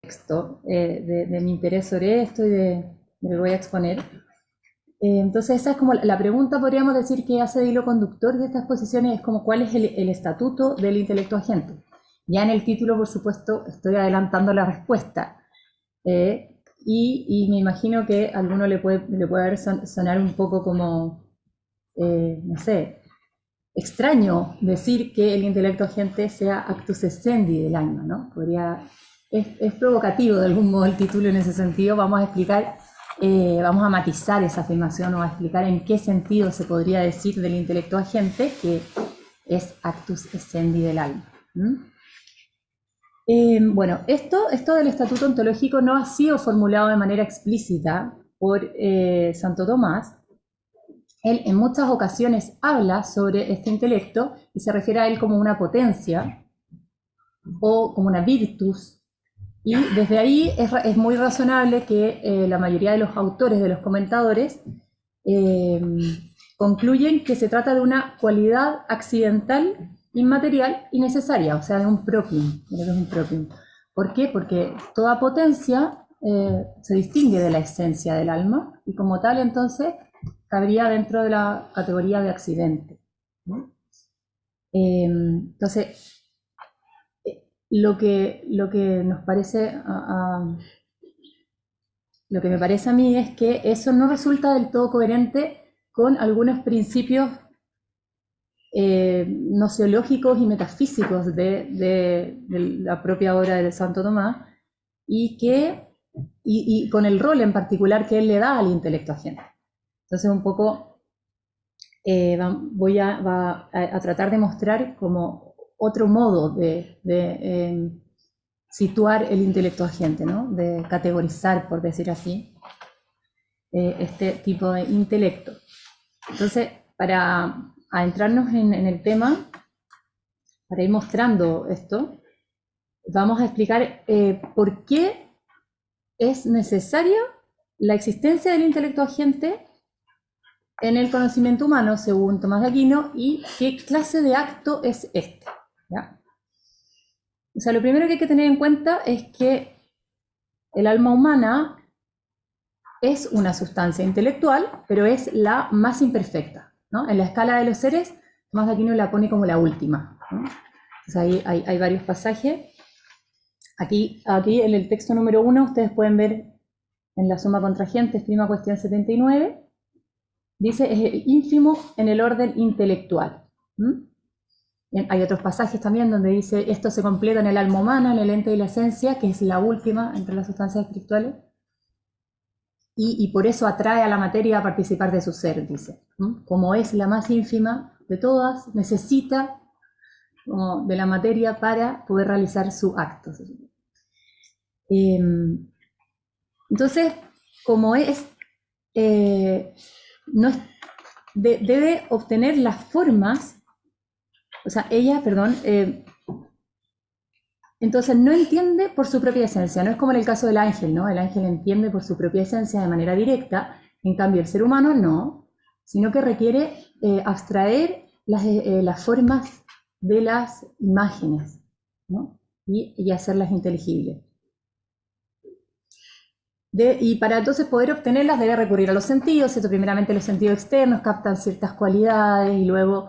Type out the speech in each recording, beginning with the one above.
texto de mi interés sobre esto y de lo que voy a exponer. Entonces esa es como la pregunta, podríamos decir, que hace de hilo conductor de estas exposiciones, es como cuál es el estatuto del intelecto agente. Ya en el título, por supuesto, estoy adelantando la respuesta. Y me imagino que a alguno le puede sonar un poco como, no sé, extraño decir que el intelecto agente sea actus essendi del alma, ¿no? Es provocativo de algún modo el título en ese sentido. Vamos a explicar, vamos a matizar esa afirmación o a explicar en qué sentido se podría decir del intelecto agente que es actus essendi del alma. Bueno, esto del estatuto ontológico no ha sido formulado de manera explícita por Santo Tomás. Él en muchas ocasiones habla sobre este intelecto y se refiere a él como una potencia o como una virtus. Y desde ahí es muy razonable que la mayoría de los autores, de los comentadores, concluyen que se trata de una cualidad accidental, inmaterial y necesaria, o sea, de un propium. ¿Por qué? Porque toda potencia se distingue de la esencia del alma y como tal, entonces, cabría dentro de la categoría de accidente, ¿no? Entonces, lo que nos parece, lo que me parece a mí es que eso no resulta del todo coherente con algunos principios nociológicos y metafísicos de la propia obra de Santo Tomás y con el rol en particular que él le da al intelecto agente. Entonces, un poco voy a tratar de mostrar como otro modo de situar el intelecto agente, ¿no? De categorizar, por decir así, este tipo de intelecto. Entonces, para adentrarnos en el tema, para ir mostrando esto, vamos a explicar por qué es necesaria la existencia del intelecto agente en el conocimiento humano, según Tomás de Aquino, y qué clase de acto es este, ¿ya? O sea, lo primero que hay que tener en cuenta es que el alma humana es una sustancia intelectual, pero es la más imperfecta, ¿no? En la escala de los seres, Tomás de Aquino la pone como la última, ¿no? Entonces ahí hay varios pasajes. Aquí en el texto número 1 ustedes pueden ver en la suma contra gentes, prima cuestión 79, dice, es el ínfimo en el orden intelectual. Hay otros pasajes también donde dice, esto se completa en el alma humana, en el ente y la esencia, que es la última entre las sustancias espirituales, y por eso atrae a la materia a participar de su ser, dice. Como es la más ínfima de todas, necesita de la materia para poder realizar su acto. Entonces, como no es, debe obtener las formas, o sea, ella, perdón, entonces no entiende por su propia esencia, no es como en el caso del ángel, ¿no? El ángel entiende por su propia esencia de manera directa, en cambio el ser humano no, sino que requiere abstraer las formas de las imágenes, ¿no? Y hacerlas inteligibles. Y para entonces poder obtenerlas debe recurrir a los sentidos, ¿cierto? Primeramente los sentidos externos captan ciertas cualidades y luego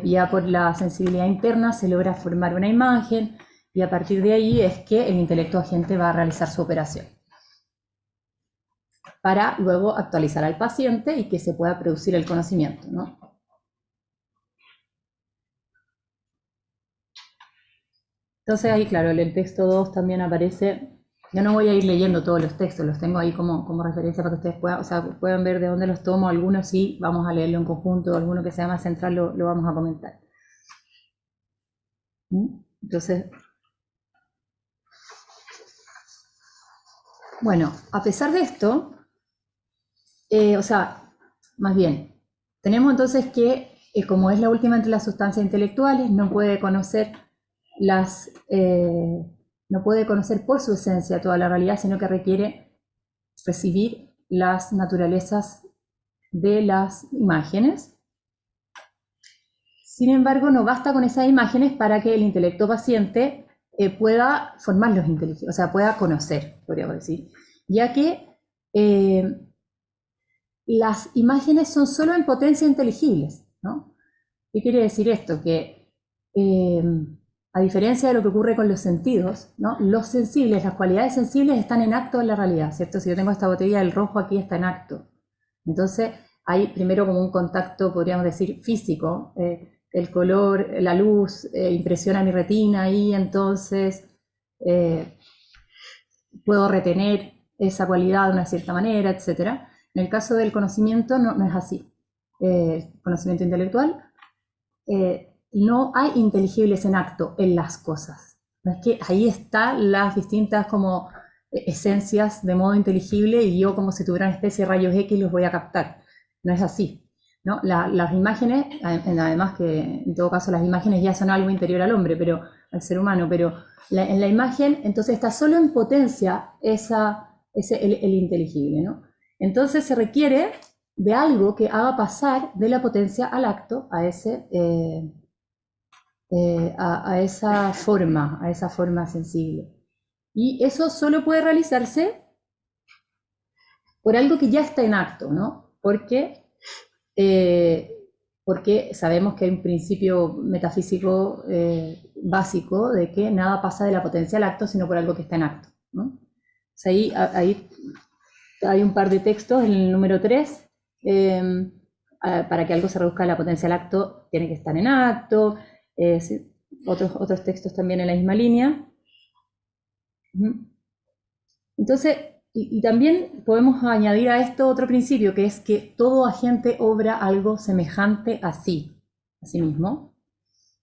ya por la sensibilidad interna se logra formar una imagen y a partir de ahí es que el intelecto agente va a realizar su operación para luego actualizar al paciente y que se pueda producir el conocimiento, ¿no? Entonces ahí, claro, en el texto 2 también aparece. Yo no voy a ir leyendo todos los textos, los tengo ahí como referencia para que ustedes puedan ver de dónde los tomo. Algunos sí, vamos a leerlo en conjunto, alguno que sea más central lo vamos a comentar. Entonces, bueno, a pesar de esto, o sea, más bien, tenemos entonces que, como es la última entre las sustancias intelectuales, no puede conocer no puede conocer por su esencia toda la realidad, sino que requiere recibir las naturalezas de las imágenes. Sin embargo, no basta con esas imágenes para que el intelecto paciente pueda formarlos inteligibles, o sea, pueda conocer, podríamos decir, ya que las imágenes son solo en potencia inteligibles, ¿no? ¿Qué quiere decir esto? Que a diferencia de lo que ocurre con los sentidos, ¿no? Los sensibles, las cualidades sensibles están en acto en la realidad, ¿cierto? Si yo tengo esta botella, el rojo aquí está en acto. Entonces, hay primero como un contacto, podríamos decir, físico. El color, la luz impresiona mi retina y entonces puedo retener esa cualidad de una cierta manera, etc. En el caso del conocimiento no es así. El conocimiento intelectual, no hay inteligibles en acto en las cosas. No es que ahí están las distintas como esencias de modo inteligible y yo como si tuviera una especie de rayos X los voy a captar. No es así, ¿no? Las imágenes, además que en todo caso las imágenes ya son algo interior al hombre, pero al ser humano, pero en la imagen entonces está solo en potencia el inteligible, ¿no? Entonces se requiere de algo que haga pasar de la potencia al acto a esa forma sensible. Y eso solo puede realizarse por algo que ya está en acto, ¿no? Porque sabemos que hay un principio metafísico básico de que nada pasa de la potencia al acto, sino por algo que está en acto, ¿no? O sea, ahí hay un par de textos, en el número 3, para que algo se reduzca a la potencia al acto, tiene que estar en acto. Sí, otros textos también en la misma línea. Entonces, y también podemos añadir a esto otro principio, que es que todo agente obra algo semejante a sí mismo,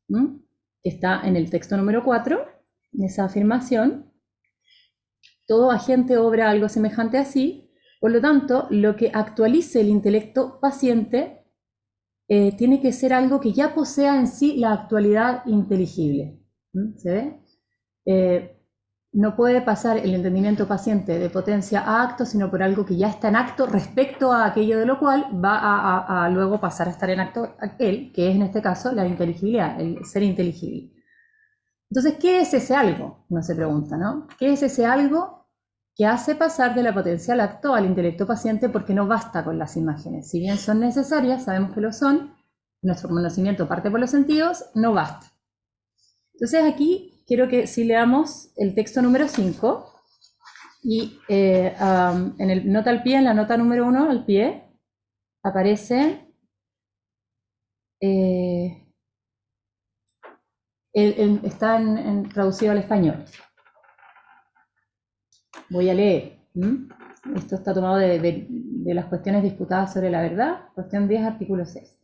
que está en el texto número 4, en esa afirmación. Todo agente obra algo semejante a sí, por lo tanto, lo que actualice el intelecto paciente tiene que ser algo que ya posea en sí la actualidad inteligible. ¿Se ve? No puede pasar el entendimiento paciente de potencia a acto, sino por algo que ya está en acto respecto a aquello de lo cual va a luego pasar a estar en acto aquel, que es en este caso la inteligibilidad, el ser inteligible. Entonces, ¿qué es ese algo? Uno se pregunta, ¿no? ¿Qué es ese algo que hace pasar de la potencia al acto al intelecto paciente? Porque no basta con las imágenes. Si bien son necesarias, sabemos que lo son, nuestro conocimiento parte por los sentidos, no basta. Entonces aquí quiero que si leamos el texto número 5 y en el nota al pie, en la nota número 1 al pie, aparece está traducido al español. Voy a leer. Esto está tomado de las cuestiones disputadas sobre la verdad, cuestión 10, artículo 6.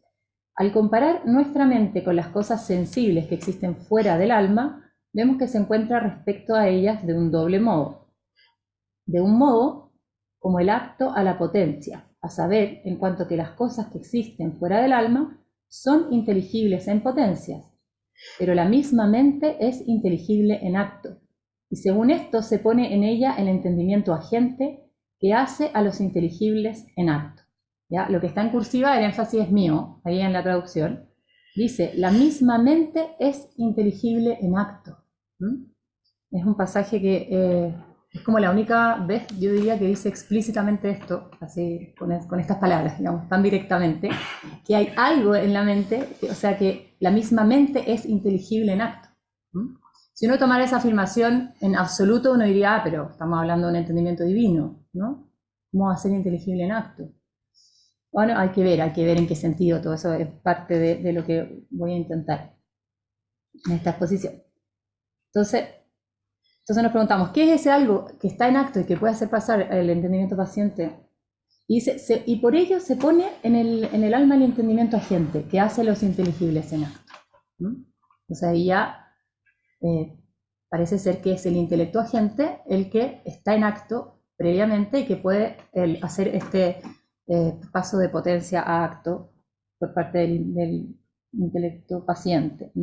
Al comparar nuestra mente con las cosas sensibles que existen fuera del alma, vemos que se encuentra respecto a ellas de un doble modo. De un modo, como el acto a la potencia, a saber, en cuanto que las cosas que existen fuera del alma son inteligibles en potencias, pero la misma mente es inteligible en acto, y según esto se pone en ella el entendimiento agente que hace a los inteligibles en acto. ¿Ya? Lo que está en cursiva, el énfasis es mío, ahí en la traducción, dice, la misma mente es inteligible en acto. Es un pasaje que es como la única vez, yo diría, que dice explícitamente esto, así con estas palabras, digamos, tan directamente, que hay algo en la mente, o sea, que la misma mente es inteligible en acto. Si uno tomara esa afirmación en absoluto, uno diría, pero estamos hablando de un entendimiento divino, ¿no? ¿Cómo va a ser inteligible en acto? Bueno, hay que ver en qué sentido, todo eso es parte de lo que voy a intentar en esta exposición. Entonces nos preguntamos, ¿qué es ese algo que está en acto y que puede hacer pasar el entendimiento paciente? Y por ello se pone en el alma el entendimiento agente, que hace los inteligibles en acto. O sea, ahí ya parece ser que es el intelecto agente el que está en acto previamente y que puede hacer este paso de potencia a acto por parte del intelecto paciente.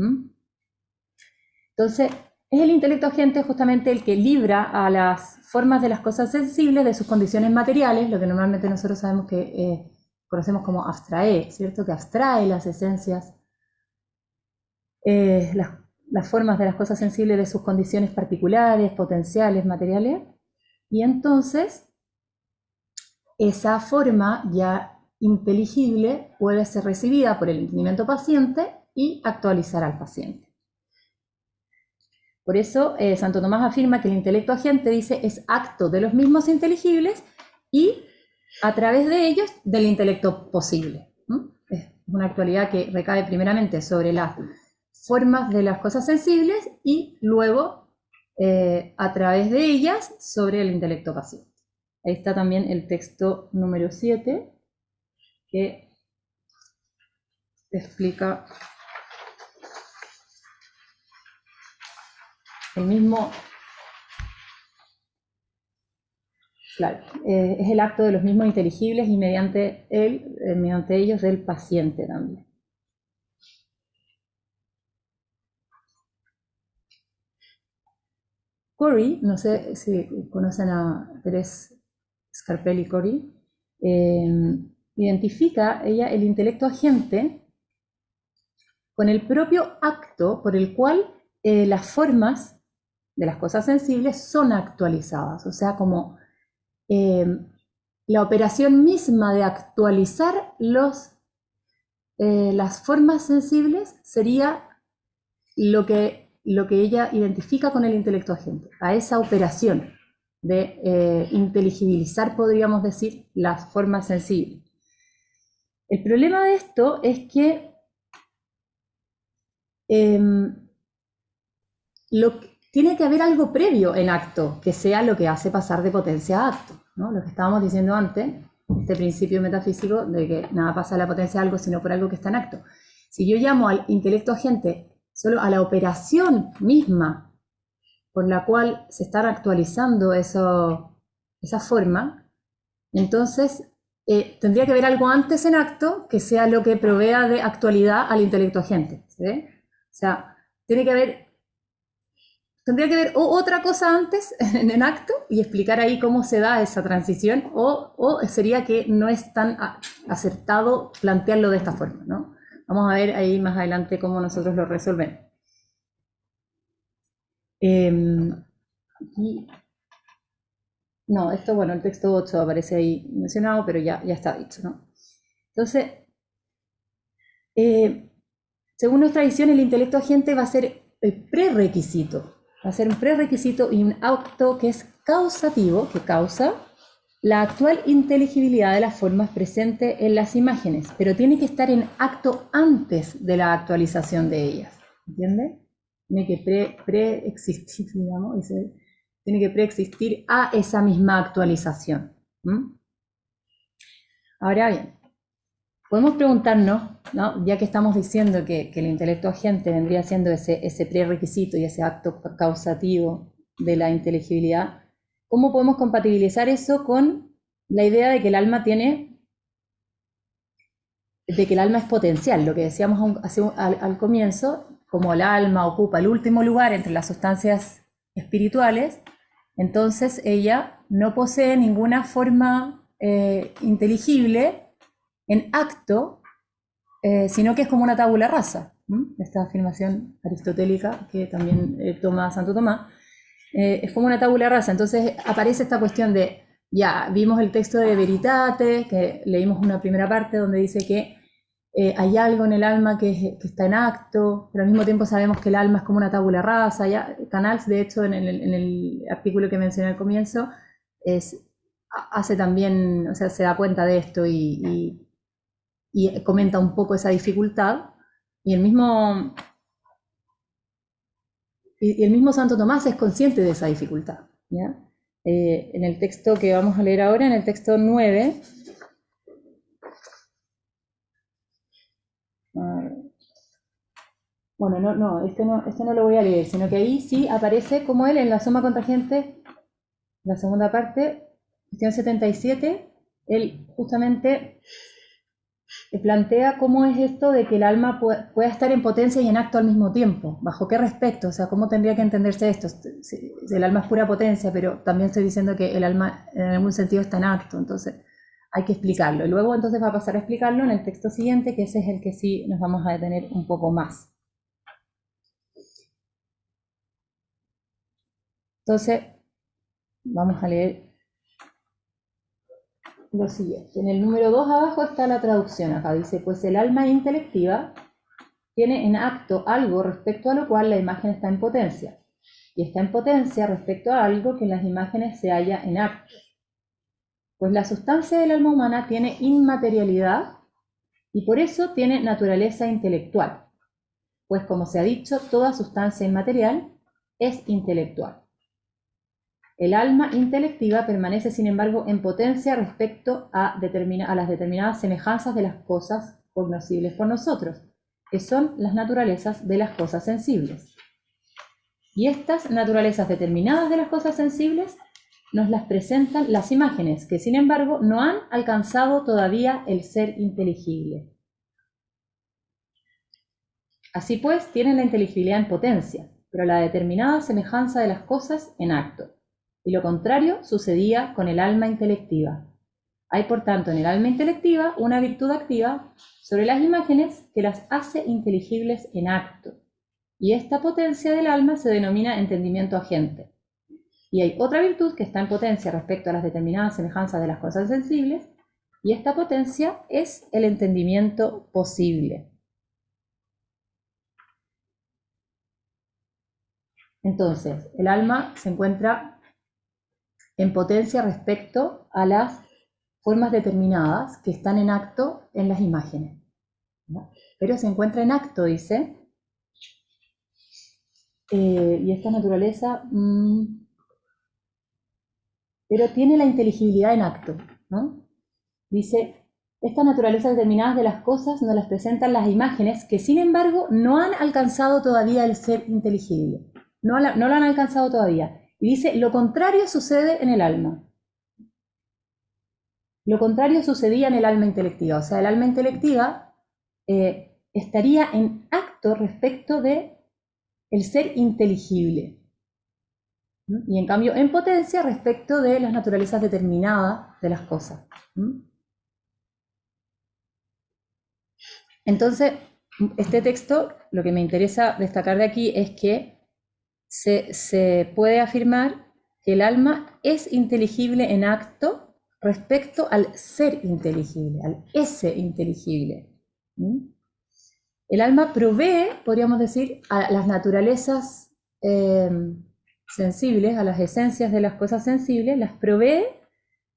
Entonces, es el intelecto agente justamente el que libra a las formas de las cosas sensibles de sus condiciones materiales, lo que normalmente nosotros sabemos que conocemos como abstraer, ¿cierto? Que abstrae las esencias, las formas de las cosas sensibles de sus condiciones particulares, potenciales, materiales, y entonces esa forma ya inteligible puede ser recibida por el entendimiento paciente y actualizar al paciente. Por eso Santo Tomás afirma que el intelecto agente, dice, es acto de los mismos inteligibles y a través de ellos del intelecto posible. Es una actualidad que recae primeramente sobre las formas de las cosas sensibles y luego a través de ellas sobre el intelecto pasivo. Ahí está también el texto número 7 que explica el mismo, claro, es el acto de los mismos inteligibles y mediante ellos del paciente también. Corey, no sé si conocen a Teresa Scarpelli Corey, identifica ella el intelecto agente con el propio acto por el cual las formas de las cosas sensibles son actualizadas, o sea, como la operación misma de actualizar las formas sensibles sería lo que ella identifica con el intelecto agente, a esa operación de inteligibilizar, podríamos decir, las formas sensibles. El problema de esto es que tiene que haber algo previo en acto, que sea lo que hace pasar de potencia a acto, ¿no? Lo que estábamos diciendo antes, este principio metafísico de que nada pasa a la potencia de algo, sino por algo que está en acto. Si yo llamo al intelecto agente solo a la operación misma por la cual se están actualizando esa forma, entonces tendría que haber algo antes en acto que sea lo que provea de actualidad al intelecto agente, ¿sí? O sea, tendría que haber otra cosa antes en acto y explicar ahí cómo se da esa transición, o sería que no es tan acertado plantearlo de esta forma, ¿no? Vamos a ver ahí más adelante cómo nosotros lo resolvemos. No, esto, bueno, el texto 8 aparece ahí mencionado, pero ya está dicho, ¿no? Entonces, según nuestra visión, el intelecto agente va a ser el prerequisito. Va a ser un prerequisito y un acto que es causativo, que causa la actual inteligibilidad de las formas presentes en las imágenes, pero tiene que estar en acto antes de la actualización de ellas, ¿entiende? Tiene que preexistir, digamos, tiene que preexistir a esa misma actualización. Ahora bien, podemos preguntarnos, ¿no? Ya que estamos diciendo que el intelecto agente vendría siendo ese prerequisito y ese acto causativo de la inteligibilidad, ¿cómo podemos compatibilizar eso con la idea de que el alma es potencial? Lo que decíamos al comienzo, como el alma ocupa el último lugar entre las sustancias espirituales, entonces ella no posee ninguna forma inteligible en acto, sino que es como una tabula rasa. Esta afirmación aristotélica que también toma Santo Tomás, es como una tabula rasa. Entonces aparece esta cuestión de, ya vimos el texto de Veritate, que leímos una primera parte donde dice que hay algo en el alma que está en acto, pero al mismo tiempo sabemos que el alma es como una tabula rasa. Ya Canals, de hecho, en el artículo que mencioné al comienzo, hace también, o sea, se da cuenta de esto y comenta un poco esa dificultad, y el mismo Santo Tomás es consciente de esa dificultad, ¿ya? En el texto que vamos a leer ahora, en el texto 9, bueno, este no lo voy a leer, sino que ahí sí aparece como él en la suma contragente, la segunda parte, cuestión 77, él justamente plantea cómo es esto de que el alma pueda estar en potencia y en acto al mismo tiempo. ¿Bajo qué respecto? O sea, ¿cómo tendría que entenderse esto? Si el alma es pura potencia, pero también estoy diciendo que el alma en algún sentido está en acto, entonces hay que explicarlo. Y luego entonces va a pasar a explicarlo en el texto siguiente, que ese es el que sí nos vamos a detener un poco más. Entonces, vamos a leer lo siguiente. En el número 2 abajo está la traducción. Acá dice, pues el alma intelectiva tiene en acto algo respecto a lo cual la imagen está en potencia, y está en potencia respecto a algo que en las imágenes se halla en acto. Pues la sustancia del alma humana tiene inmaterialidad y por eso tiene naturaleza intelectual, pues como se ha dicho, toda sustancia inmaterial es intelectual. El alma intelectiva permanece, sin embargo, en potencia respecto a las determinadas semejanzas de las cosas cognoscibles por nosotros, que son las naturalezas de las cosas sensibles. Y estas naturalezas determinadas de las cosas sensibles nos las presentan las imágenes, que sin embargo no han alcanzado todavía el ser inteligible. Así pues, tienen la inteligibilidad en potencia, pero la determinada semejanza de las cosas en acto. Y lo contrario sucedía con el alma intelectiva. Hay, por tanto, en el alma intelectiva una virtud activa sobre las imágenes que las hace inteligibles en acto. Y esta potencia del alma se denomina entendimiento agente. Y hay otra virtud que está en potencia respecto a las determinadas semejanzas de las cosas sensibles, y esta potencia es el entendimiento posible. Entonces, el alma se encuentra en potencia respecto a las formas determinadas que están en acto en las imágenes, ¿no? Pero se encuentra en acto, dice, y esta naturaleza, pero tiene la inteligibilidad en acto, ¿no? Dice, estas naturalezas determinadas de las cosas nos las presentan las imágenes que, sin embargo, no han alcanzado todavía el ser inteligible. No lo han alcanzado todavía. Y dice, lo contrario sucede en el alma. Lo contrario sucedía en el alma intelectiva. O sea, el alma intelectiva estaría en acto respecto de el ser inteligible. ¿Mm? Y en cambio, en potencia respecto de las naturalezas determinadas de las cosas. ¿Mm? Entonces, este texto, lo que me interesa destacar de aquí es que se puede afirmar que el alma es inteligible en acto respecto al ser inteligible, al ese inteligible. ¿Mm? El alma provee, podríamos decir, a las naturalezas sensibles, a las esencias de las cosas sensibles, las provee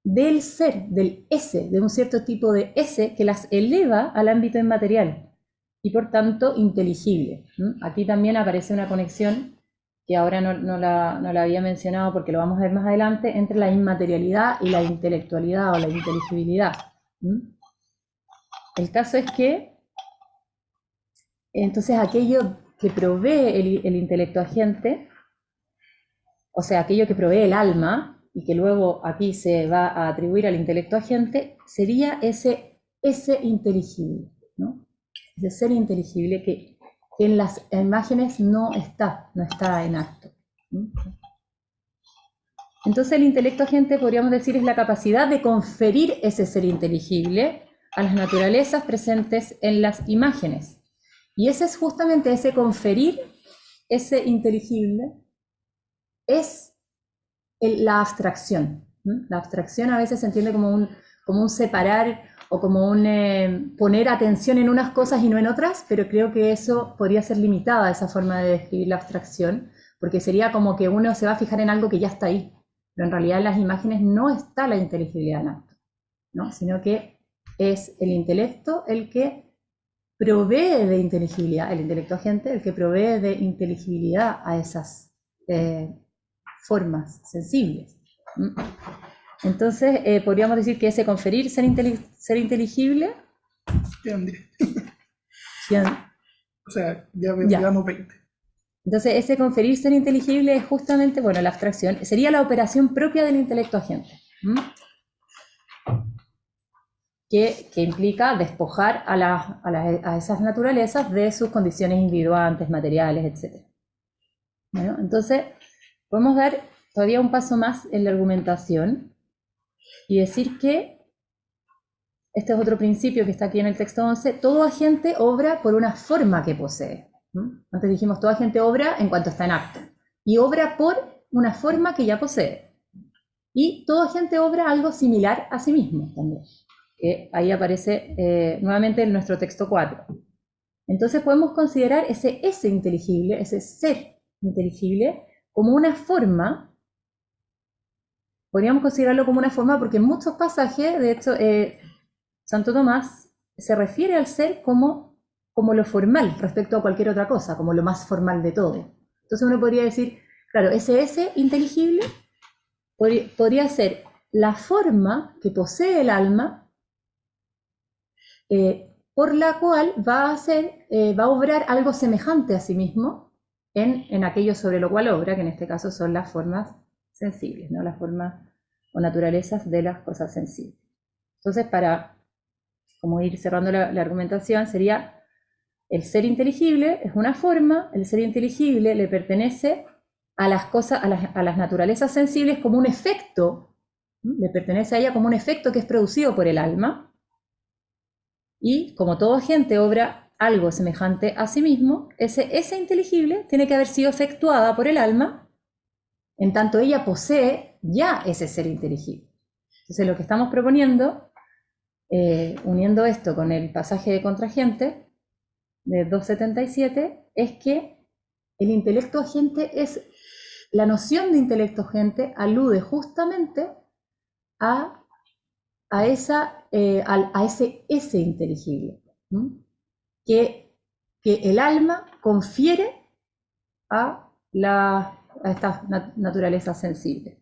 del ser, del ese, de un cierto tipo de ese que las eleva al ámbito inmaterial y por tanto inteligible. Aquí también aparece una conexión que ahora no la había mencionado porque lo vamos a ver más adelante, entre la inmaterialidad y la intelectualidad o la inteligibilidad. El caso es que entonces aquello que provee el intelecto agente, o sea, aquello que provee el alma, y que luego aquí se va a atribuir al intelecto agente, sería ese inteligible, ¿no? Ese ser inteligible que en las imágenes no está en acto. Entonces el intelecto agente, podríamos decir, es la capacidad de conferir ese ser inteligible a las naturalezas presentes en las imágenes. Y ese es justamente ese conferir, ese inteligible, es la abstracción. La abstracción a veces se entiende como un separar o como un poner atención en unas cosas y no en otras, pero creo que eso podría ser limitada, esa forma de describir la abstracción, porque sería como que uno se va a fijar en algo que ya está ahí, pero en realidad en las imágenes no está la inteligibilidad en acto, ¿no? Sino que es el intelecto el que provee de inteligibilidad, el intelecto agente el que provee de inteligibilidad a esas formas sensibles. Entonces, podríamos decir que ese conferir ser inteligible. O sea, ya llevamos 20. Entonces, ese conferir ser inteligible es justamente, bueno, la abstracción, sería la operación propia del intelecto agente. Que implica despojar a esas naturalezas de sus condiciones individuantes, materiales, etc. Bueno, entonces, podemos dar todavía un paso más en la argumentación y decir que, este es otro principio que está aquí en el texto 11, todo agente obra por una forma que posee. Antes dijimos, todo agente obra en cuanto está en acto, y obra por una forma que ya posee. Y todo agente obra algo similar a sí mismo también. Ahí aparece nuevamente en nuestro texto 4. Entonces podemos considerar ese S inteligible, ese ser inteligible, como una forma. Podríamos considerarlo como una forma porque en muchos pasajes, de hecho, Santo Tomás se refiere al ser como lo formal respecto a cualquier otra cosa, como lo más formal de todo. Entonces uno podría decir, claro, ese S inteligible podría ser la forma que posee el alma, por la cual va a obrar algo semejante a sí mismo en aquello sobre lo cual obra, que en este caso son las formas sensibles, ¿no? Las formas o naturalezas de las cosas sensibles. Entonces, para como ir cerrando la argumentación, sería el ser inteligible es una forma, el ser inteligible le pertenece a las cosas, a las naturalezas sensibles como un efecto, le pertenece a ella como un efecto que es producido por el alma, y como todo agente obra algo semejante a sí mismo, ese inteligible tiene que haber sido efectuada por el alma, en tanto ella posee ya ese ser inteligible. Entonces lo que estamos proponiendo, uniendo esto con el pasaje de Contragente, de 277, es que el intelecto agente es, la noción de intelecto agente alude justamente a ese inteligible, que el alma confiere a estas naturalezas sensibles.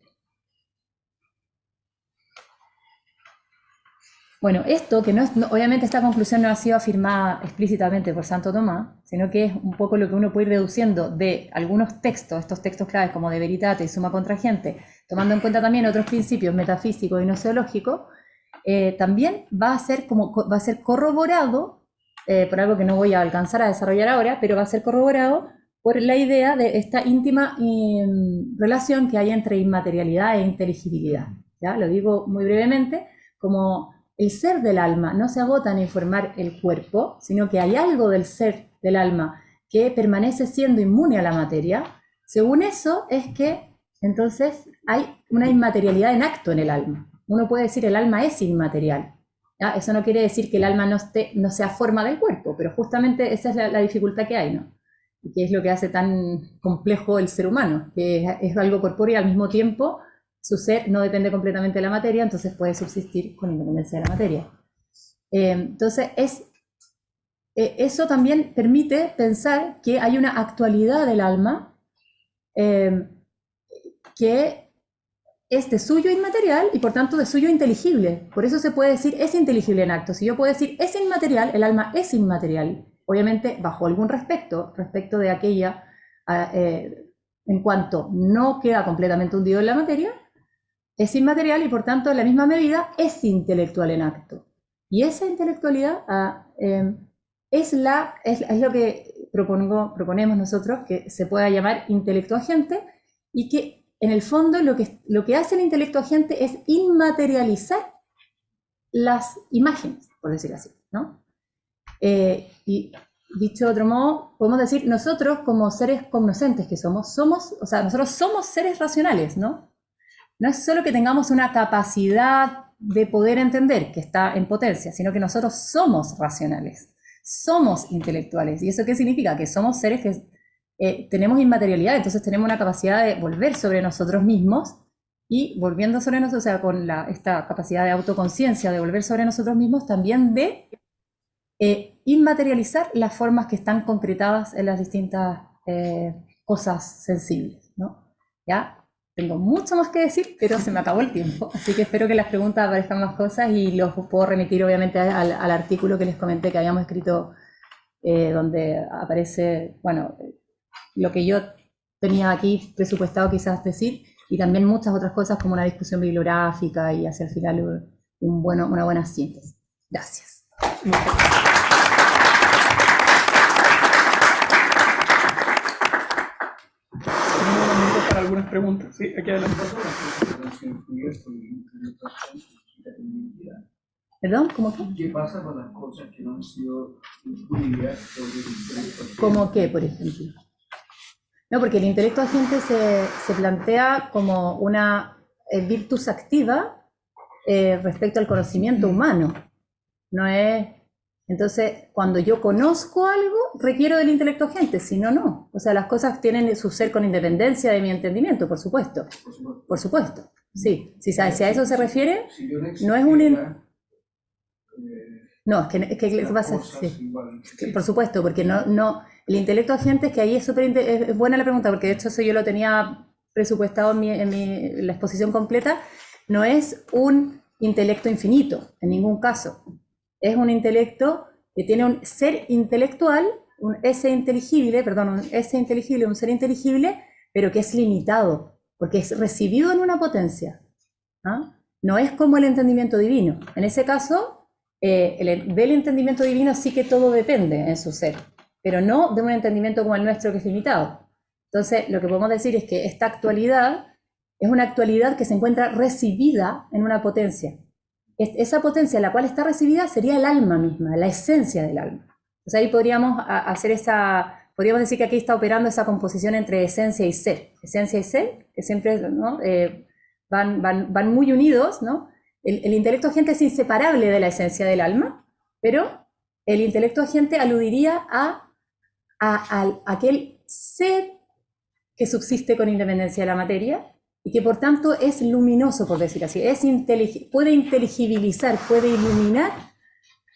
Bueno, esto que obviamente esta conclusión no ha sido afirmada explícitamente por Santo Tomás, sino que es un poco lo que uno puede ir deduciendo de algunos textos, estos textos claves como de Veritate y Summa Contragente, tomando en cuenta también otros principios metafísicos y gnoseológicos, también va a ser corroborado por algo que no voy a alcanzar a desarrollar ahora, pero va a ser corroborado por la idea de esta íntima relación que hay entre inmaterialidad e inteligibilidad. ¿Ya? Lo digo muy brevemente, como el ser del alma no se agota en informar el cuerpo, sino que hay algo del ser del alma que permanece siendo inmune a la materia. Según eso es que entonces hay una inmaterialidad en acto en el alma. Uno puede decir el alma es inmaterial. ¿Ya? Eso no quiere decir que el alma no sea forma del cuerpo, pero justamente esa es la dificultad que hay, ¿no? Y que es lo que hace tan complejo el ser humano, que es algo corpóreo y al mismo tiempo su ser no depende completamente de la materia, entonces puede subsistir con independencia de la materia. Entonces, eso también permite pensar que hay una actualidad del alma que es de suyo inmaterial y por tanto de suyo inteligible. Por eso se puede decir es inteligible en acto. Si yo puedo decir es inmaterial, el alma es inmaterial. Obviamente bajo algún respecto de aquella, en cuanto no queda completamente hundido en la materia, es inmaterial y por tanto en la misma medida es intelectual en acto. Y esa intelectualidad es lo que proponemos nosotros que se pueda llamar intelecto agente, y que en el fondo lo que hace el intelecto agente es inmaterializar las imágenes, por decir así, ¿no? Y dicho de otro modo, podemos decir, nosotros como seres cognoscentes que nosotros somos seres racionales, ¿no? No es solo que tengamos una capacidad de poder entender, que está en potencia, sino que nosotros somos racionales, somos intelectuales. ¿Y eso qué significa? Que somos seres que tenemos inmaterialidad, entonces tenemos una capacidad de volver sobre nosotros mismos, y volviendo sobre nosotros, o sea, con esta capacidad de autoconciencia, de volver sobre nosotros mismos, también de inmaterializar las formas que están concretadas en las distintas cosas sensibles, ¿no? ¿Ya? Tengo mucho más que decir, pero se me acabó el tiempo, así que espero que las preguntas aparezcan más cosas y los puedo remitir obviamente al artículo que les comenté que habíamos escrito, donde aparece, bueno, lo que yo tenía aquí presupuestado quizás decir, y también muchas otras cosas como una discusión bibliográfica y hacia el final una buena síntesis. Gracias. Para algunas preguntas. Sí, aquí adelante. ¿Perdón? ¿Cómo qué? ¿Qué pasa con las cosas que no han sido incluidas sobre el intelecto? ¿Cómo qué, por ejemplo? No, porque el intelecto agente se plantea como una virtus activa respecto al conocimiento humano. No es... Entonces, cuando yo conozco algo, requiero del intelecto agente, si no, no. O sea, las cosas tienen su ser con independencia de mi entendimiento, por supuesto. Por supuesto, sí. Si a eso se refiere, no es un... No, es que va a ser... Sí. Por supuesto, porque no el intelecto agente es que ahí es buena la pregunta, porque de hecho eso yo lo tenía presupuestado en la exposición completa. No es un intelecto infinito, en ningún caso. Es un intelecto que tiene un ser intelectual, un ese inteligible, un ser inteligible, pero que es limitado, porque es recibido en una potencia. ¿Ah? No es como el entendimiento divino. En ese caso, del entendimiento divino sí que todo depende en su ser, pero no de un entendimiento como el nuestro que es limitado. Entonces, lo que podemos decir es que esta actualidad es una actualidad que se encuentra recibida en una potencia. Esa potencia en la cual está recibida sería el alma misma, la esencia del alma. O sea, ahí podríamos decir que aquí está operando esa composición entre esencia y ser. Esencia y ser, que siempre, ¿no? van muy unidos, ¿no? El intelecto agente es inseparable de la esencia del alma, pero el intelecto agente aludiría a aquel ser que subsiste con independencia de la materia, y que por tanto es luminoso, por decir así, puede inteligibilizar, puede iluminar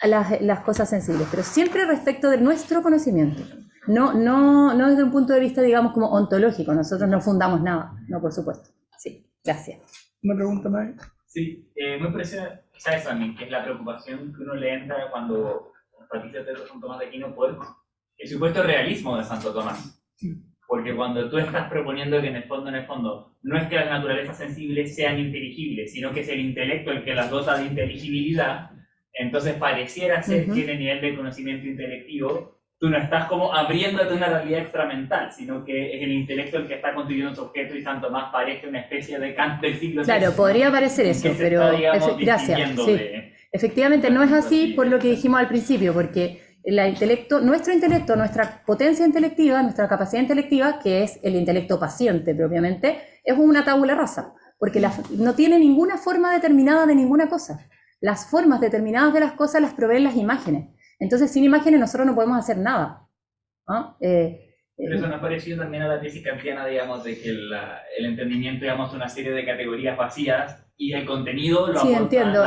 a las cosas sensibles, pero siempre respecto de nuestro conocimiento, no desde un punto de vista, digamos, como ontológico. Nosotros no fundamos nada, no, por supuesto. Sí, gracias. ¿Una pregunta más? Sí, muy parecida, ¿sabes también? Que es la preocupación que uno le entra cuando enfatiza de Santo Tomás de Aquino por el supuesto realismo de Santo Tomás. Porque cuando tú estás proponiendo que en el fondo, no es que las naturalezas sensibles sean inteligibles, sino que es el intelecto el que las dota de inteligibilidad, entonces pareciera ser que en el nivel de conocimiento intelectivo tú no estás como abriéndote una realidad extramental, sino que es el intelecto el que está constituyendo su objeto, y Santo Tomás parece una especie de Kant del siglo VI. Claro, podría parecer eso, pero gracias. Sí. Efectivamente no es así por lo que dijimos al principio, porque nuestro intelecto, nuestra potencia intelectiva, nuestra capacidad intelectiva, que es el intelecto paciente propiamente, es una tabula rasa, porque no tiene ninguna forma determinada de ninguna cosa. Las formas determinadas de las cosas las proveen las imágenes. Entonces, sin imágenes nosotros no podemos hacer nada, ¿no? Pero eso nos pareció también a la tesis kantiana, digamos, de que el entendimiento, digamos, es una serie de categorías vacías, y el contenido lo sí, entiendo.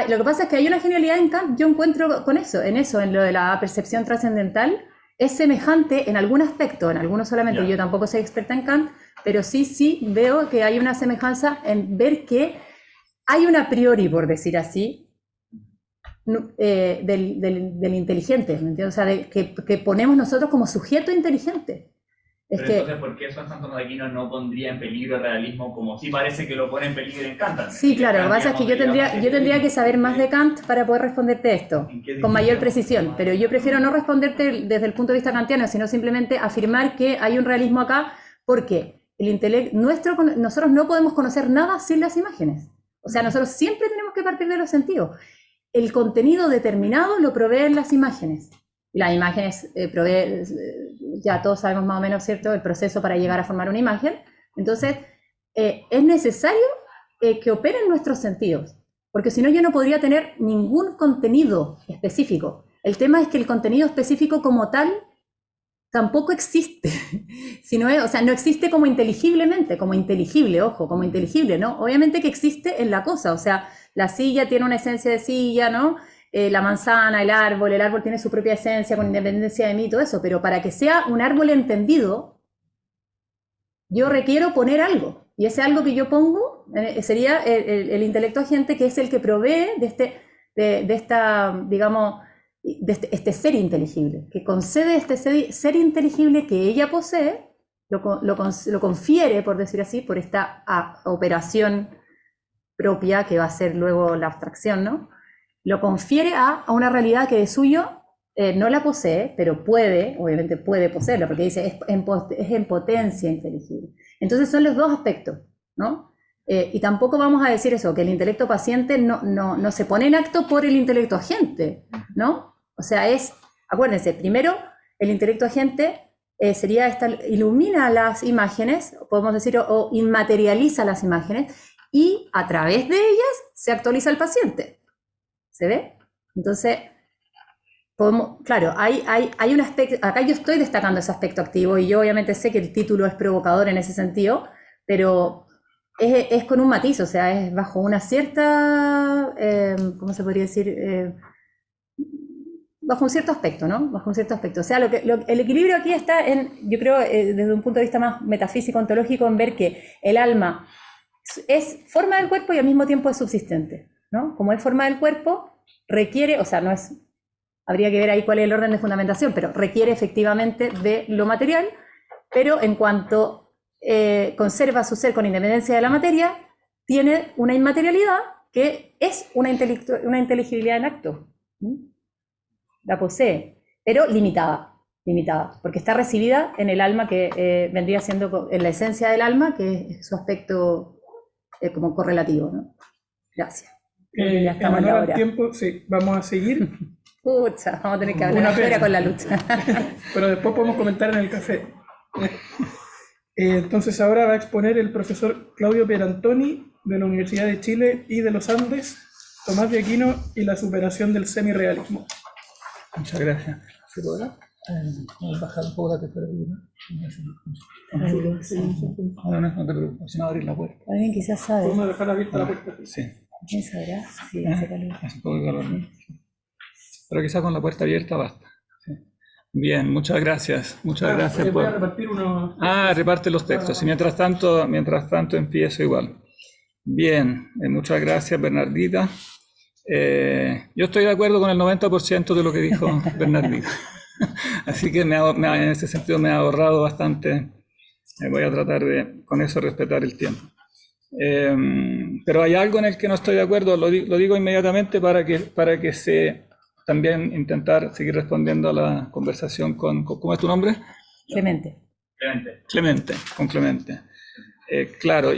Lo que pasa es que hay una genialidad en Kant, yo encuentro en lo de la percepción trascendental, es semejante en algún aspecto, en algunos solamente. Yo tampoco soy experta en Kant, pero sí veo que hay una semejanza en ver que hay un a priori, por decir así, del inteligente, ¿me entiendes? O sea, que ponemos nosotros como sujeto inteligente. Pero entonces, ¿por qué eso Santo Tomás de Aquino no pondría en peligro el realismo, como sí parece que lo pone en peligro en Kant? Sí, claro, lo que pasa es que yo tendría que saber más de Kant para poder responderte esto con mayor precisión, pero yo prefiero no responderte desde el punto de vista kantiano, sino simplemente afirmar que hay un realismo acá, porque nosotros no podemos conocer nada sin las imágenes. O sea, nosotros siempre tenemos que partir de los sentidos. El contenido determinado lo proveen las imágenes. Las imágenes proveen, ya todos sabemos más o menos, ¿cierto?, el proceso para llegar a formar una imagen. Entonces, es necesario que operen nuestros sentidos, porque si no yo no podría tener ningún contenido específico. El tema es que el contenido específico como tal tampoco existe, o sea, no existe como inteligiblemente, como inteligible, ojo, como inteligible, ¿no? Obviamente que existe en la cosa, o sea, la silla tiene una esencia de silla, ¿no? La manzana, el árbol tiene su propia esencia con independencia de mí, todo eso, pero para que sea un árbol entendido, yo requiero poner algo, y ese algo que yo pongo sería el intelecto agente, que es el que provee de este ser inteligible, que concede este ser inteligible que ella posee, lo confiere, por decir así, por esta operación propia que va a ser luego la abstracción, ¿no? Lo confiere a una realidad que de suyo no la posee, pero obviamente puede poseerla, porque dice es en potencia inteligible. Entonces son los dos aspectos, ¿no? Y tampoco vamos a decir eso, que el intelecto paciente no se pone en acto por el intelecto agente, ¿no? O sea, acuérdense, primero, el intelecto agente sería ilumina las imágenes, podemos decir, o inmaterializa las imágenes, y a través de ellas se actualiza el paciente. ¿Se ve? Entonces, claro, hay un aspecto, acá yo estoy destacando ese aspecto activo, y yo obviamente sé que el título es provocador en ese sentido, pero es con un matiz, o sea, es bajo una cierta, ¿cómo se podría decir? Bajo un cierto aspecto, ¿no? Bajo un cierto aspecto. O sea, el equilibrio aquí está yo creo, desde un punto de vista más metafísico, ontológico, en ver que el alma es forma del cuerpo y al mismo tiempo es subsistente, ¿no? Como es forma del cuerpo, requiere, o sea, no es, habría que ver ahí cuál es el orden de fundamentación, pero requiere efectivamente de lo material, pero en cuanto conserva su ser con independencia de la materia, tiene una inmaterialidad que es una inteligibilidad en acto. La posee, pero limitada, porque está recibida en el alma, que vendría siendo en la esencia del alma, que es su aspecto como correlativo, ¿no? Gracias. Ya estamos en la hora. Tiempo, sí, vamos a seguir. Pucha, vamos a tener que hablar afuera con la lucha. Pero después podemos comentar en el café. Entonces ahora va a exponer el profesor Claudio Pierantoni, de la Universidad de Chile y de los Andes, Tomás de Aquino y la superación del semirrealismo. Muchas gracias. ¿Se podrá bajar un poco la temperatura? No te preocupes, no abrir la puerta. Alguien quizás sabe. ¿Podemos dejar abierta la puerta? Sí. ¿Quién sabrá? Sí, hace calor. Hace un poco de calor. Pero quizás con la puerta abierta basta. Sí. Bien, muchas gracias. Muchas gracias voy a repartir unos... reparte los textos. Y mientras tanto empiezo igual. Bien, muchas gracias, Bernardita. Yo estoy de acuerdo con el 90% de lo que dijo Bernardita. Así que en ese sentido me ha ahorrado bastante. Voy a tratar de, con eso, respetar el tiempo. Pero hay algo en el que no estoy de acuerdo, lo digo inmediatamente para que también intentar seguir respondiendo a la conversación con ¿cómo es tu nombre? Clemente. Con Clemente. Claro,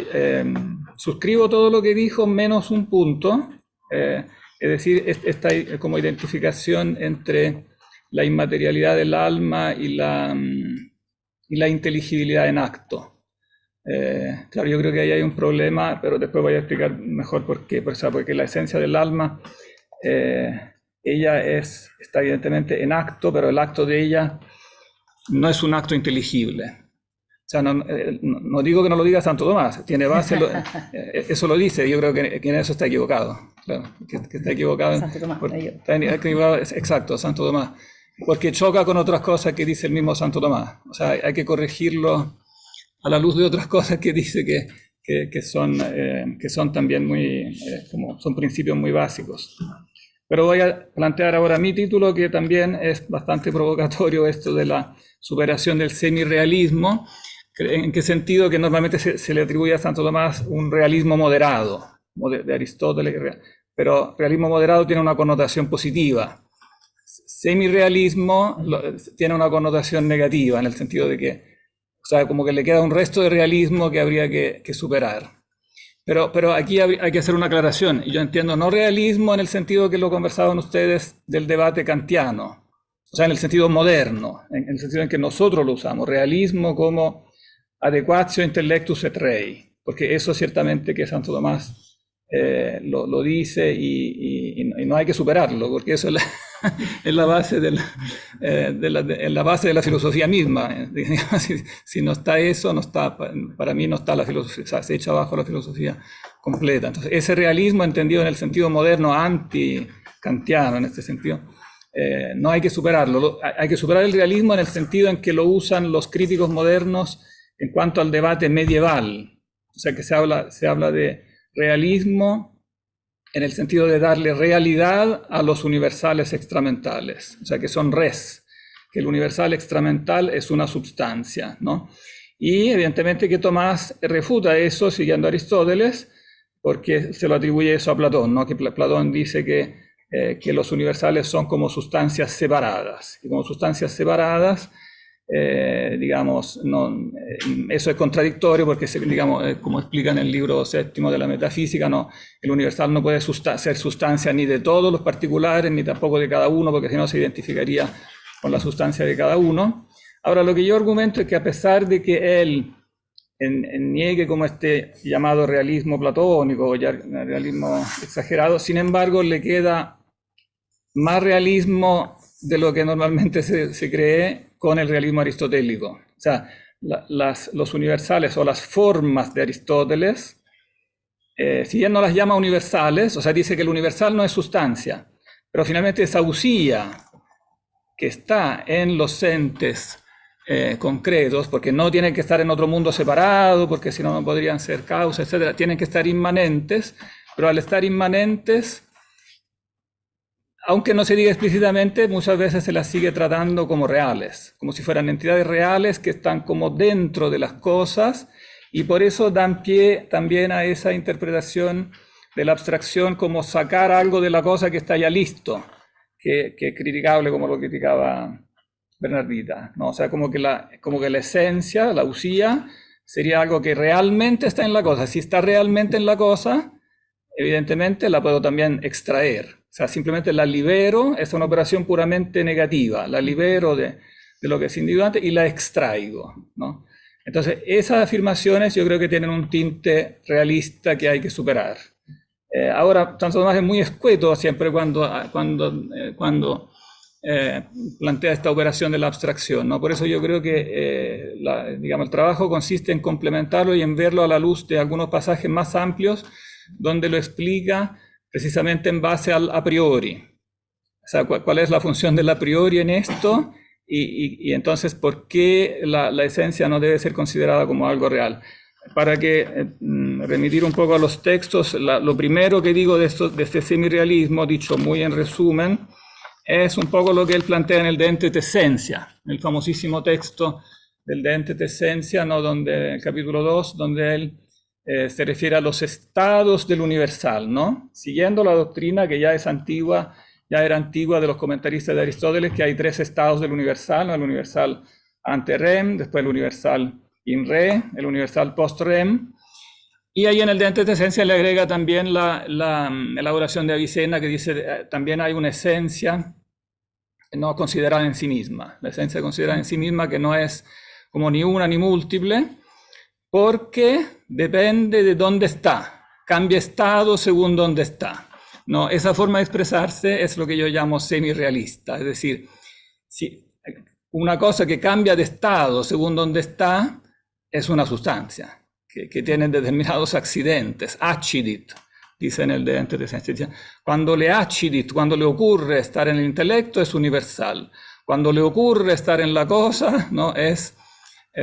suscribo todo lo que dijo menos un punto. Es decir, esta como identificación entre la inmaterialidad del alma y la inteligibilidad en acto. Claro, yo creo que ahí hay un problema, pero después voy a explicar mejor por qué. Porque la esencia del alma, ella está evidentemente en acto, pero el acto de ella no es un acto inteligible. O sea, no digo que no lo diga Santo Tomás, tiene base, eso lo dice, yo creo que en eso está equivocado. Claro, que está equivocado. Santo Tomás, está equivocado, exacto, Santo Tomás. Porque choca con otras cosas que dice el mismo Santo Tomás. O sea, hay que corregirlo a la luz de otras cosas que dice que son también son principios muy básicos. Pero voy a plantear ahora mi título, que también es bastante provocatorio, esto de la superación del semirrealismo. ¿En qué sentido? Que normalmente se le atribuye a Santo Tomás un realismo moderado, de Aristóteles, pero realismo moderado tiene una connotación positiva. Semirrealismo tiene una connotación negativa, en el sentido de que, o sea, como que le queda un resto de realismo que habría que superar. Pero aquí hay que hacer una aclaración. Yo entiendo no realismo en el sentido que lo conversaban ustedes del debate kantiano, o sea, en el sentido moderno, en el sentido en que nosotros lo usamos, realismo como adequatio intellectus et rei, porque eso ciertamente que Santo Tomás lo dice y no hay que superarlo, porque eso es la base de la base de la filosofía misma. Si no está eso, para mí no está la filosofía, o sea, se echa abajo la filosofía completa. Entonces, ese realismo entendido en el sentido moderno, anti-kantiano en este sentido, no hay que superarlo. Hay que superar el realismo en el sentido en que lo usan los críticos modernos en cuanto al debate medieval. O sea, que se habla de realismo en el sentido de darle realidad a los universales extramentales, o sea, que son res, que el universal extramental es una substancia, ¿no? Y evidentemente que Tomás refuta eso siguiendo a Aristóteles, porque se lo atribuye eso a Platón, ¿no? Que Platón dice que los universales son como sustancias separadas, y como sustancias separadas, digamos, eso es contradictorio porque, digamos, como explica en el libro séptimo de la metafísica, el universal no puede ser sustancia ni de todos los particulares, ni tampoco de cada uno, porque si no se identificaría con la sustancia de cada uno. Ahora, lo que yo argumento es que a pesar de que él niegue como este llamado realismo platónico o ya realismo exagerado, sin embargo le queda más realismo de lo que normalmente se cree con el realismo aristotélico. O sea, los universales o las formas de Aristóteles, si bien no las llama universales, o sea, dice que el universal no es sustancia, pero finalmente esa usía que está en los entes concretos, porque no tienen que estar en otro mundo separado, porque si no, no podrían ser causas, etc. Tienen que estar inmanentes, pero al estar inmanentes, aunque no se diga explícitamente, muchas veces se las sigue tratando como reales, como si fueran entidades reales que están como dentro de las cosas, y por eso dan pie también a esa interpretación de la abstracción como sacar algo de la cosa que está ya listo, que es criticable como lo criticaba Bernardita, ¿no? O sea, como que la esencia, la usía, sería algo que realmente está en la cosa. Si está realmente en la cosa, evidentemente la puedo también extraer. O sea, simplemente la libero, es una operación puramente negativa, la libero de lo que es individuante y la extraigo, ¿no? Entonces, esas afirmaciones yo creo que tienen un tinte realista que hay que superar. Ahora, Santo Tomás es muy escueto siempre cuando plantea esta operación de la abstracción, ¿no? Por eso yo creo que digamos, el trabajo consiste en complementarlo y en verlo a la luz de algunos pasajes más amplios donde lo explica precisamente en base al a priori. O sea, cuál es la función del a priori en esto y entonces por qué la esencia no debe ser considerada como algo real. Para que remitir un poco a los textos, lo primero que digo de este semirrealismo, dicho muy en resumen, es un poco lo que él plantea en el De Ente et Essentia, el famosísimo texto del De Ente et Essentia, ¿no? Donde, el capítulo 2, donde él se refiere a los estados del universal, ¿no? Siguiendo la doctrina que ya es antigua, ya era antigua de los comentaristas de Aristóteles, que hay 3 estados del universal, ¿no? El universal ante rem, después el universal in re, el universal post rem. Y ahí en el De Ente et Essentia le agrega también la elaboración de Avicena, que dice también hay una esencia no considerada en sí misma. La esencia considerada en sí misma que no es como ni una ni múltiple, porque depende de dónde está. Cambia estado según dónde está. No, esa forma de expresarse es lo que yo llamo semirrealista. Es decir, si una cosa que cambia de estado según dónde está es una sustancia. Que tienen determinados accidentes, accidit, dice en el De Ente et Essentia. Cuando le ocurre estar en el intelecto es universal. Cuando le ocurre estar en la cosa, ¿no? Es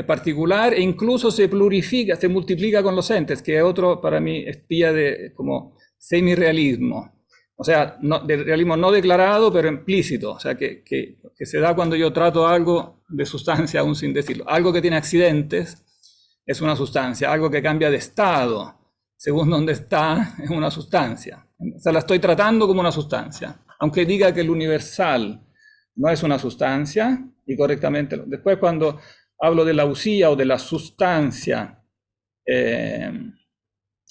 particular e incluso se plurifica, se multiplica con los entes, que es otro para mí espía de como semirrealismo. O sea, de realismo no declarado, pero implícito. O sea, que se da cuando yo trato algo de sustancia aún sin decirlo. Algo que tiene accidentes es una sustancia, algo que cambia de estado, según donde está, es una sustancia. O sea, la estoy tratando como una sustancia, aunque diga que el universal no es una sustancia, y correctamente. Después cuando hablo de la usía o de la sustancia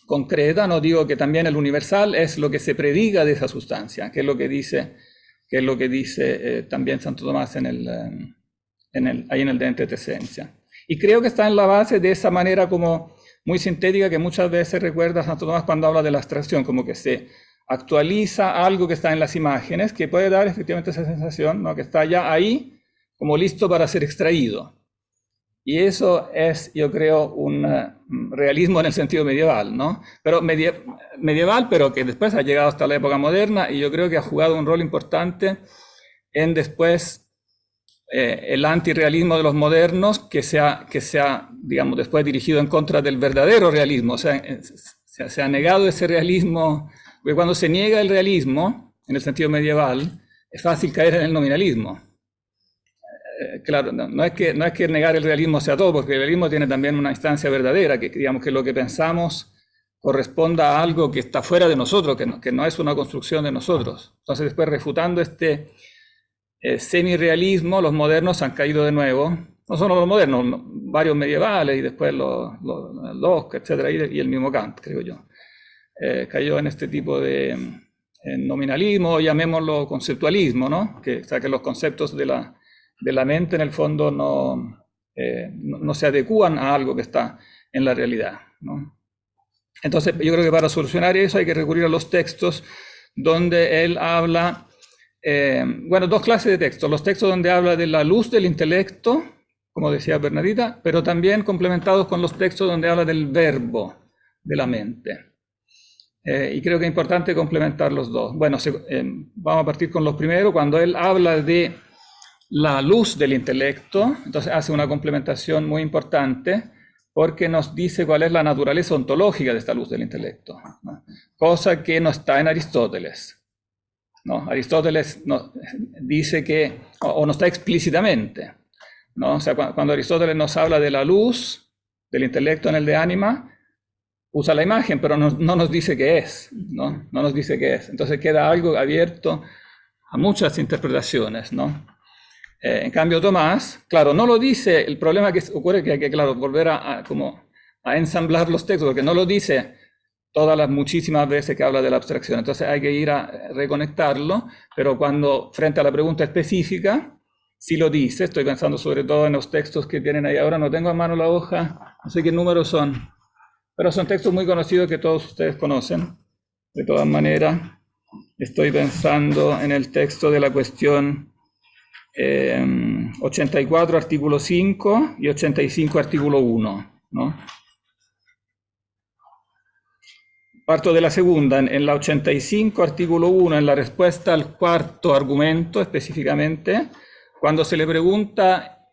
concreta, no digo que también el universal es lo que se predica de esa sustancia, que es lo que dice también Santo Tomás ahí en el De Ente et Essentia. Y creo que está en la base de esa manera como muy sintética que muchas veces recuerda a Santo Tomás cuando habla de la abstracción, como que se actualiza algo que está en las imágenes, que puede dar efectivamente esa sensación, ¿no? Que está ya ahí como listo para ser extraído. Y eso es, yo creo, un realismo en el sentido medieval, ¿no? Pero medieval, pero que después ha llegado hasta la época moderna y yo creo que ha jugado un rol importante en después el antirrealismo de los modernos que se ha, digamos, después dirigido en contra del verdadero realismo. O sea, se ha negado ese realismo, porque cuando se niega el realismo, en el sentido medieval, es fácil caer en el nominalismo. Claro, no es que negar el realismo sea todo, porque el realismo tiene también una instancia verdadera, que digamos que lo que pensamos corresponda a algo que está fuera de nosotros, que no es una construcción de nosotros. Entonces después refutando este semirrealismo, los modernos han caído de nuevo, no solo los modernos, varios medievales y después los Locke, etcétera, y el mismo Kant, creo yo. Cayó en este tipo de nominalismo, llamémoslo conceptualismo, ¿no? O sea, que los conceptos de la de la mente en el fondo no se adecúan a algo que está en la realidad, ¿no? Entonces, yo creo que para solucionar eso hay que recurrir a los textos donde él habla, bueno, dos clases de textos. Los textos donde habla de la luz del intelecto, como decía Bernardita, pero también complementados con los textos donde habla del verbo de la mente. Y creo que es importante complementar los dos. Bueno, vamos a partir con los primeros. Cuando él habla de la luz del intelecto, entonces hace una complementación muy importante, porque nos dice cuál es la naturaleza ontológica de esta luz del intelecto, ¿no? Cosa que no está en Aristóteles, ¿no? Aristóteles dice que, o no está explícitamente, ¿no? O sea, cuando Aristóteles nos habla de la luz del intelecto en el de ánima, usa la imagen, pero no nos dice qué es, ¿no? No nos dice qué es. Entonces queda algo abierto a muchas interpretaciones, ¿no? En cambio, Tomás, claro, no lo dice. El problema que ocurre es que hay que, claro, volver a ensamblar los textos, porque no lo dice todas las muchísimas veces que habla de la abstracción. Entonces hay que ir a reconectarlo, pero cuando, frente a la pregunta específica, sí lo dice. Estoy pensando sobre todo en los textos que tienen ahí ahora. No tengo a mano la hoja, no sé qué números son, pero son textos muy conocidos que todos ustedes conocen. De todas maneras, estoy pensando en el texto de la cuestión 84, artículo 5 y 85, artículo 1, ¿no? Parto de la segunda. En la 85, artículo 1, en la respuesta al cuarto argumento específicamente, cuando se le pregunta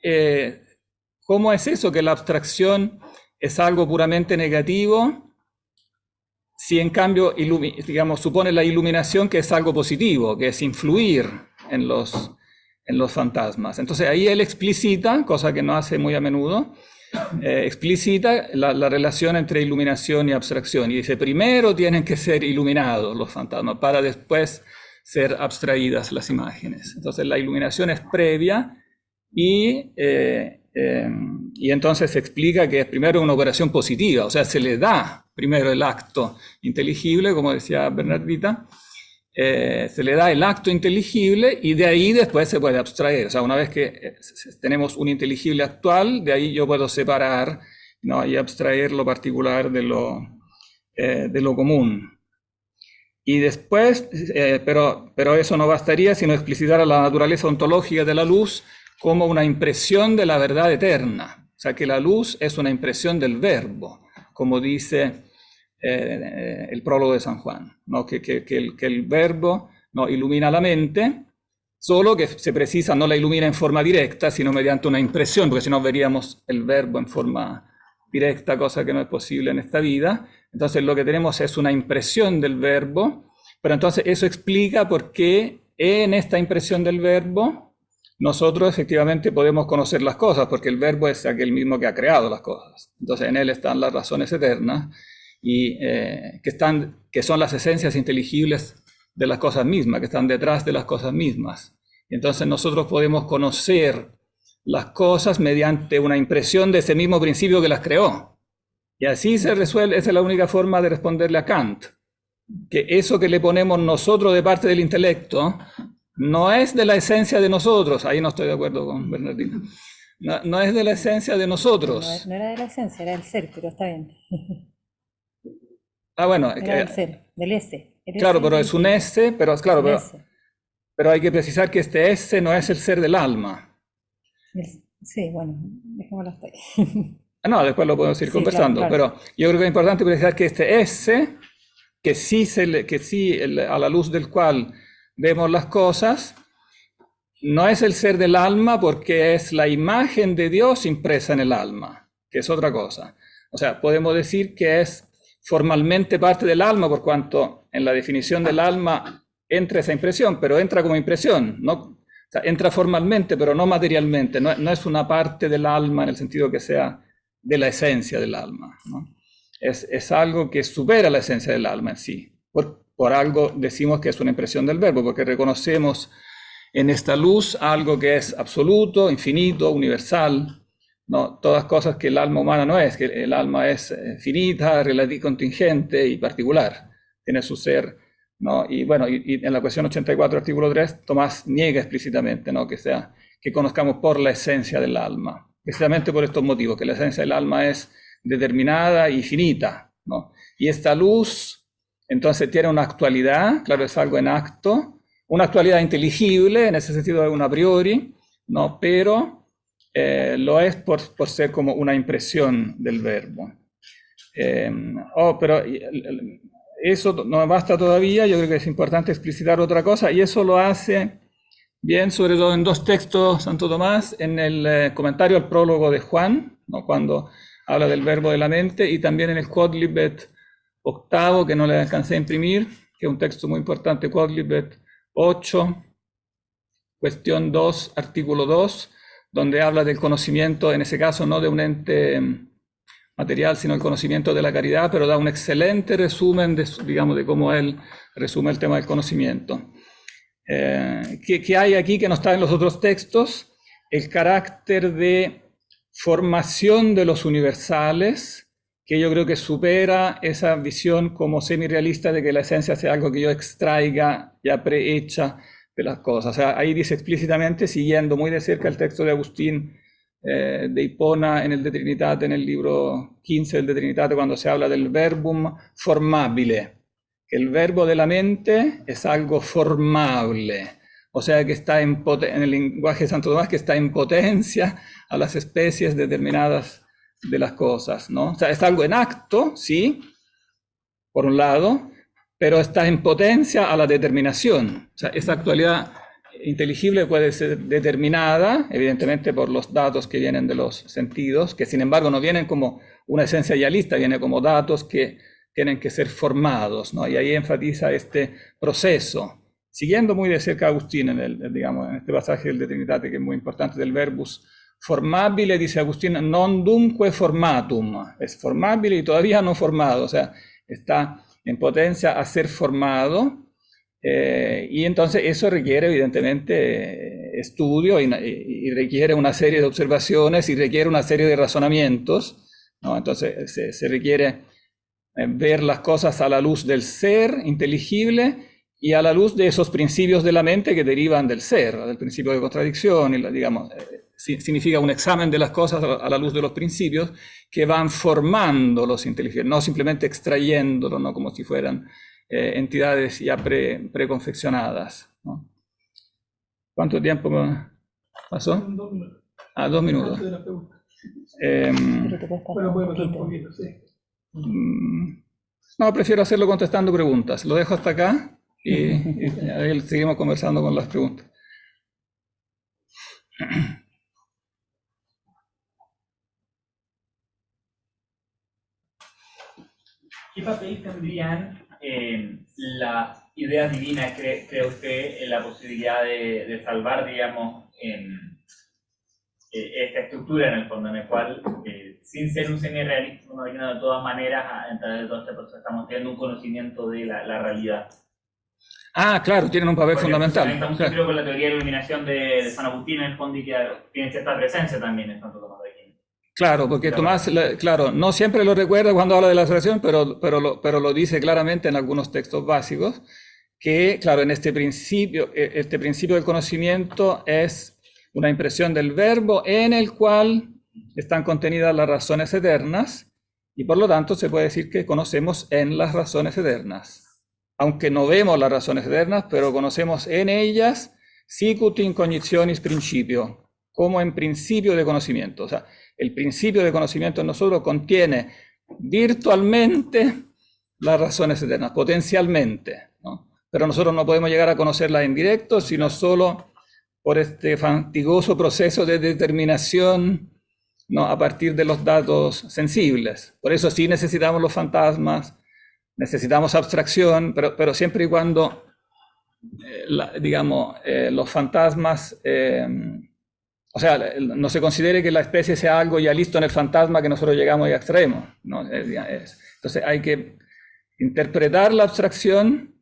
¿cómo es eso que la abstracción es algo puramente negativo, si en cambio, digamos, supone la iluminación que es algo positivo, que es influir en los fantasmas? Entonces ahí él explicita, cosa que no hace muy a menudo, explicita la relación entre iluminación y abstracción. Y dice, primero tienen que ser iluminados los fantasmas para después ser abstraídas las imágenes. Entonces la iluminación es previa y entonces se explica que es primero una operación positiva, o sea, se le da primero el acto inteligible, como decía Bernardita, se le da el acto inteligible y de ahí después se puede abstraer. O sea, una vez que tenemos un inteligible actual, de ahí yo puedo separar, ¿no? Y abstraer lo particular de lo común. Y después, pero eso no bastaría sino explicitar a la naturaleza ontológica de la luz como una impresión de la verdad eterna. O sea, que la luz es una impresión del verbo, como dice el prólogo de San Juan, ¿no? Que el verbo, ¿no?, ilumina la mente, solo que se precisa, no la ilumina en forma directa, sino mediante una impresión, porque si no veríamos el verbo en forma directa, cosa que no es posible en esta vida. Entonces lo que tenemos es una impresión del verbo, pero entonces eso explica por qué en esta impresión del verbo nosotros efectivamente podemos conocer las cosas, porque el verbo es aquel mismo que ha creado las cosas. Entonces en él están las razones eternas, y que son las esencias inteligibles de las cosas mismas, que están detrás de las cosas mismas. Entonces nosotros podemos conocer las cosas mediante una impresión de ese mismo principio que las creó. Y así se resuelve. Esa es la única forma de responderle a Kant, que eso que le ponemos nosotros de parte del intelecto no es de la esencia de nosotros. Ahí no estoy de acuerdo con Bernardino. No es de la esencia de nosotros. No era de la esencia, era del ser, pero está bien. Ah, bueno, era del ser, del S. Claro, pero es un S, pero claro, pero hay que precisar que este S no es el ser del alma. Sí, bueno, dejémoslo hasta ahí. No, después lo podemos ir conversando, claro. Pero yo creo que es importante precisar que este S, que sí a la luz del cual vemos las cosas, no es el ser del alma, porque es la imagen de Dios impresa en el alma, que es otra cosa. O sea, podemos decir que es formalmente parte del alma, por cuanto en la definición del alma entra esa impresión, pero entra como impresión, ¿no? O sea, entra formalmente, pero no materialmente. No es una parte del alma en el sentido que sea de la esencia del alma, ¿no? Es algo que supera la esencia del alma en sí. Por algo decimos que es una impresión del verbo, porque reconocemos en esta luz algo que es absoluto, infinito, universal, ¿no? Todas cosas que el alma humana no es, que el alma es finita, relativa, contingente y particular. Tiene su ser, ¿no? Y bueno, y en la cuestión 84, artículo 3, Tomás niega explícitamente, ¿no?, que que conozcamos por la esencia del alma, precisamente por estos motivos, que la esencia del alma es determinada y finita, ¿no? Y esta luz, entonces, tiene una actualidad, claro, es algo en acto, una actualidad inteligible, en ese sentido es un a priori, ¿no? Pero lo es por ser como una impresión del verbo. Pero eso no me basta todavía, yo creo que es importante explicitar otra cosa, y eso lo hace bien, sobre todo en dos textos, Santo Tomás, en el comentario al prólogo de Juan, ¿no? Cuando habla del verbo de la mente, y también en el Quodlibet octavo, que no le alcancé a imprimir, que es un texto muy importante, Quodlibet 8, cuestión 2, artículo 2, donde habla del conocimiento, en ese caso no de un ente material, sino el conocimiento de la caridad, pero da un excelente resumen de, digamos, de cómo él resume el tema del conocimiento. ¿Qué hay aquí que no está en los otros textos? El carácter de formación de los universales, que yo creo que supera esa visión como semi-realista de que la esencia sea algo que yo extraiga ya prehecha de las cosas. O sea, ahí dice explícitamente, siguiendo muy de cerca el texto de Agustín de Hipona en el De Trinitate, en el libro 15 del De Trinitate, cuando se habla del verbum formabile, que el verbo de la mente es algo formable, o sea que está en el lenguaje de Santo Tomás, que está en potencia a las especies determinadas de las cosas, ¿no? O sea, es algo en acto, sí, por un lado, pero está en potencia a la determinación. O sea, esa actualidad inteligible puede ser determinada, evidentemente, por los datos que vienen de los sentidos, que sin embargo no vienen como una esencia ya lista, vienen como datos que tienen que ser formados, ¿no? Y ahí enfatiza este proceso, siguiendo muy de cerca a Agustín digamos, en este pasaje del De Trinitate, que es muy importante, del verbus formabile, dice Agustín, non dunque formatum, es formabile y todavía no formado, o sea, está en potencia a ser formado, y entonces eso requiere evidentemente estudio y requiere una serie de observaciones y requiere una serie de razonamientos, ¿no? Entonces se requiere ver las cosas a la luz del ser inteligible y a la luz de esos principios de la mente que derivan del ser, del principio de contradicción, y digamos, significa un examen de las cosas a la luz de los principios que van formando los inteligibles, no simplemente extrayéndolos, ¿no? Como si fueran entidades ya preconfeccionadas, ¿no? ¿Cuánto tiempo pasó? 2 minutos. 2 minutos. Antes de la pregunta. Pero te puedes pasar Bueno, puede un pasar un poquito. poquito, sí. No, prefiero hacerlo contestando preguntas. Lo dejo hasta acá y ahí seguimos conversando con las preguntas. ¿Qué papel tendrían las ideas divinas, cree usted, en la posibilidad de salvar, digamos, esta estructura en el fondo, en el cual, sin ser un semi-realismo, de todas maneras, a través de todo este proceso estamos teniendo un conocimiento de la realidad? Ah, claro, tienen un papel Porque fundamental. estamos Claro. creo con la teoría de la iluminación de San Agustín, en el fondo, y que tiene cierta presencia también en Santo Tomás de Aquino. Claro, porque Claro. Tomás, claro, no siempre lo recuerda cuando habla de la asociación, pero lo dice claramente en algunos textos básicos, que, claro, en este principio del conocimiento es una impresión del verbo en el cual están contenidas las razones eternas, y por lo tanto se puede decir que conocemos en las razones eternas. Aunque no vemos las razones eternas, pero conocemos en ellas sicut in cognitionis principio, como en principio de conocimiento. O sea, el principio de conocimiento en nosotros contiene virtualmente las razones eternas, potencialmente, ¿no? Pero nosotros no podemos llegar a conocerlas en directo, sino solo por este fatigoso proceso de determinación, ¿no? A partir de los datos sensibles. Por eso sí necesitamos los fantasmas, necesitamos abstracción, pero siempre y cuando, digamos, los fantasmas, o sea, no se considere que la especie sea algo ya listo en el fantasma que nosotros llegamos y extraemos, ¿no? Entonces hay que interpretar la abstracción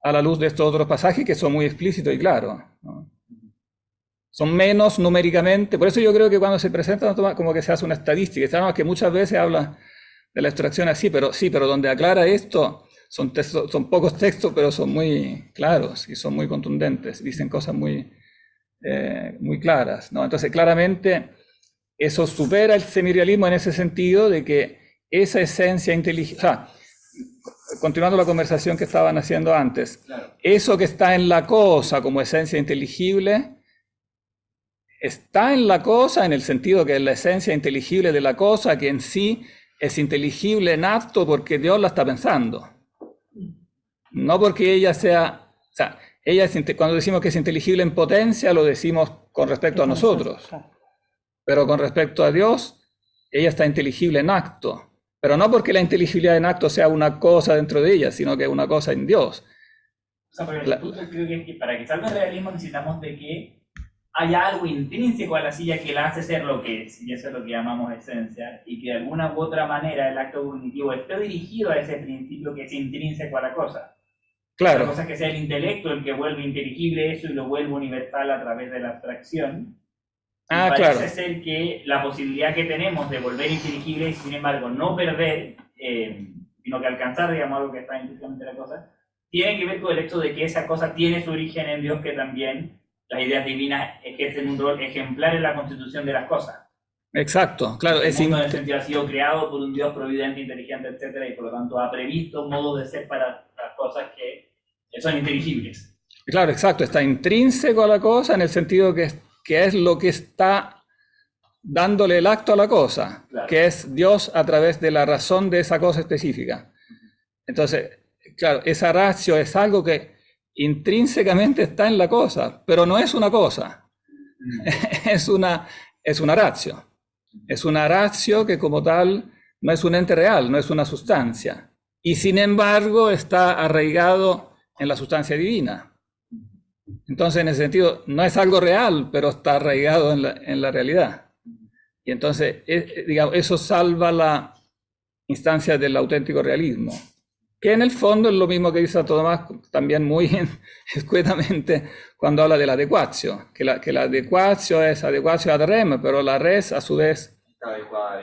a la luz de estos otros pasajes que son muy explícitos y claros, ¿no? Son menos numéricamente, por eso yo creo que cuando se presenta como que se hace una estadística, sabemos que muchas veces habla de la abstracción así, pero donde aclara esto, son pocos textos, pero son muy claros y son muy contundentes, dicen cosas muy muy claras, ¿no? Entonces, claramente, eso supera el semirealismo en ese sentido de que esa esencia inteligente, o sea, continuando la conversación que estaban haciendo antes, Claro. eso que está en la cosa como esencia inteligible, está en la cosa en el sentido que es la esencia inteligible de la cosa, que en sí es inteligible en acto porque Dios la está pensando. No porque ella sea, o sea, ella es, cuando decimos que es inteligible en potencia, lo decimos con respecto a nosotros. Pero con respecto a Dios, ella está inteligible en acto. Pero no porque la inteligibilidad en acto sea una cosa dentro de ella, sino que es una cosa en Dios. O sea, pero el punto creo que para que salga el realismo necesitamos de que haya algo intrínseco a la silla que la hace ser lo que es, y eso es lo que llamamos esencia, y que de alguna u otra manera el acto cognitivo esté dirigido a ese principio que es intrínseco a la cosa. Claro. La cosa es que sea el intelecto el que vuelve inteligible eso y lo vuelve universal a través de la abstracción. Ah, parece claro. ser que la posibilidad que tenemos de volver inteligible y sin embargo no perder, sino que alcanzar, digamos, algo que está intrínsecamente en la cosa, tiene que ver con el hecho de que esa cosa tiene su origen en Dios, que también las ideas divinas ejercen un rol ejemplar en la constitución de las cosas. Exacto, claro. El mundo en el sentido ha sido creado por un Dios providente, inteligente, etcétera, y por lo tanto ha previsto modos de ser para las cosas que son inteligibles. Claro, exacto. Está intrínseco a la cosa en el sentido que es lo que está dándole el acto a la cosa, Claro. que es Dios a través de la razón de esa cosa específica. Entonces, claro, esa ratio es algo que intrínsecamente está en la cosa, pero no es una cosa. es una ratio. Es una ratio que como tal no es un ente real, no es una sustancia. Y sin embargo está arraigado en la sustancia divina. Entonces, en ese sentido, no es algo real, pero está arraigado en la realidad. Y entonces, digamos, eso salva la instancia del auténtico realismo, que en el fondo es lo mismo que dice Santo Tomás, también muy escuetamente, cuando habla de la adecuatio, que la adecuatio es adecuatio ad rem, pero la res, a su vez,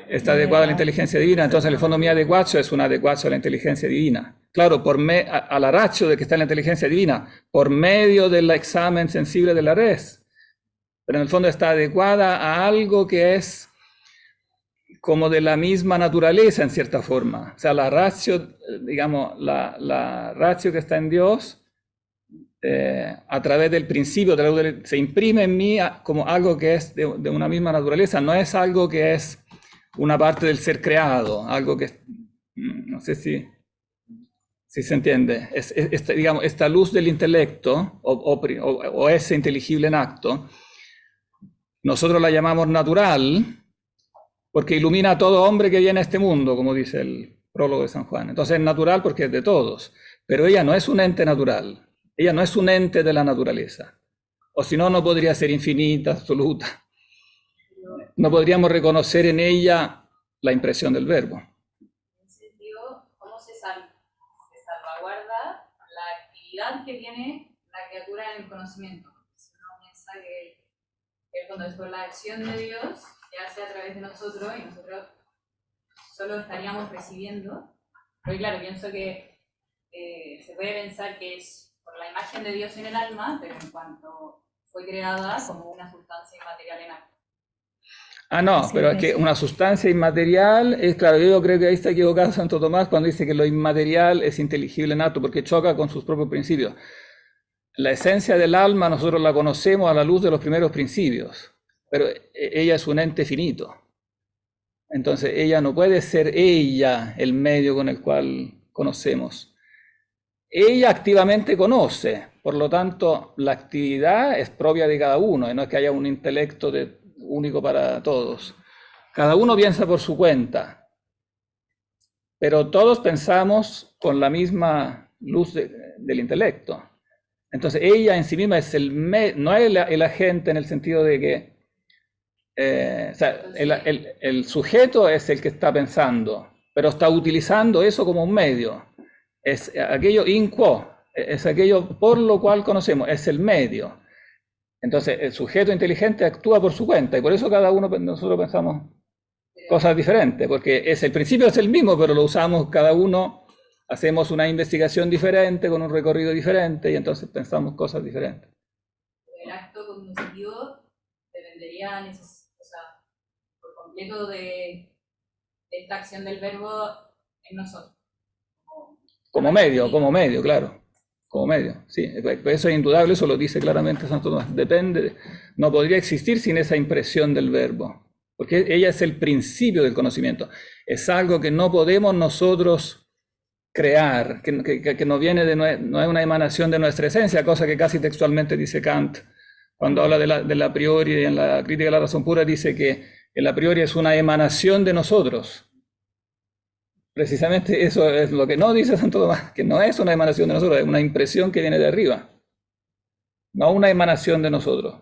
está adecuada a la inteligencia divina. Entonces, en el fondo, mi adecuatio es una adecuatio a la inteligencia divina. Claro, a la ratio de que está en la inteligencia divina, por medio del examen sensible de la res. Pero en el fondo está adecuada a algo que es como de la misma naturaleza, en cierta forma. O sea, la ratio, digamos, la ratio que está en Dios, a través del principio, se imprime en mí como algo que es de una misma naturaleza. No es algo que es una parte del ser creado, algo que, no sé si se entiende, digamos, esta luz del intelecto, o ese inteligible en acto, nosotros la llamamos natural, porque ilumina a todo hombre que viene a este mundo, como dice el prólogo de San Juan. Entonces es natural porque es de todos, pero ella no es un ente natural, ella no es un ente de la naturaleza, o si no, no podría ser infinita, absoluta. No podríamos reconocer en ella la impresión del verbo. ¿Cómo se salvaguarda la actividad que tiene la criatura en el conocimiento? Si uno piensa que cuando es por la acción de Dios, que hace a través de nosotros, y nosotros solo estaríamos recibiendo. Pero claro, pienso que se puede pensar que es por la imagen de Dios en el alma, pero en cuanto fue creada como una sustancia inmaterial en acto. Ah, no, pero es que una sustancia inmaterial, claro, yo creo que ahí está equivocado Santo Tomás cuando dice que lo inmaterial es inteligible en acto, porque choca con sus propios principios. La esencia del alma nosotros la conocemos a la luz de los primeros principios, pero ella es un ente finito. Entonces ella no puede ser ella el medio con el cual conocemos. Ella activamente conoce, por lo tanto la actividad es propia de cada uno, y no es que haya un intelecto único para todos. Cada uno piensa por su cuenta, pero todos pensamos con la misma luz del intelecto. Entonces ella en sí misma es no es el agente en el sentido de que o sea, el sujeto es el que está pensando, pero está utilizando eso como un medio. Es aquello in quo, es aquello por lo cual conocemos, es el medio. Entonces el sujeto inteligente actúa por su cuenta y por eso cada uno nosotros pensamos cosas diferentes, porque el principio es el mismo, pero lo usamos cada uno, hacemos una investigación diferente con un recorrido diferente y entonces pensamos cosas diferentes. El acto cognitivo dependería por completo de esta acción del verbo en nosotros. Como medio, claro. Como medio, sí. Eso es indudable, eso lo dice claramente Santo Tomás. Depende, no podría existir sin esa impresión del verbo, porque ella es el principio del conocimiento. Es algo que no podemos nosotros crear, que no viene no es una emanación de nuestra esencia, cosa que casi textualmente dice Kant. Cuando habla de la priori y en la crítica de la razón pura, dice que el a priori es una emanación de nosotros. Precisamente eso es lo que no dice Santo Tomás, que no es una emanación de nosotros, es una impresión que viene de arriba, no una emanación de nosotros.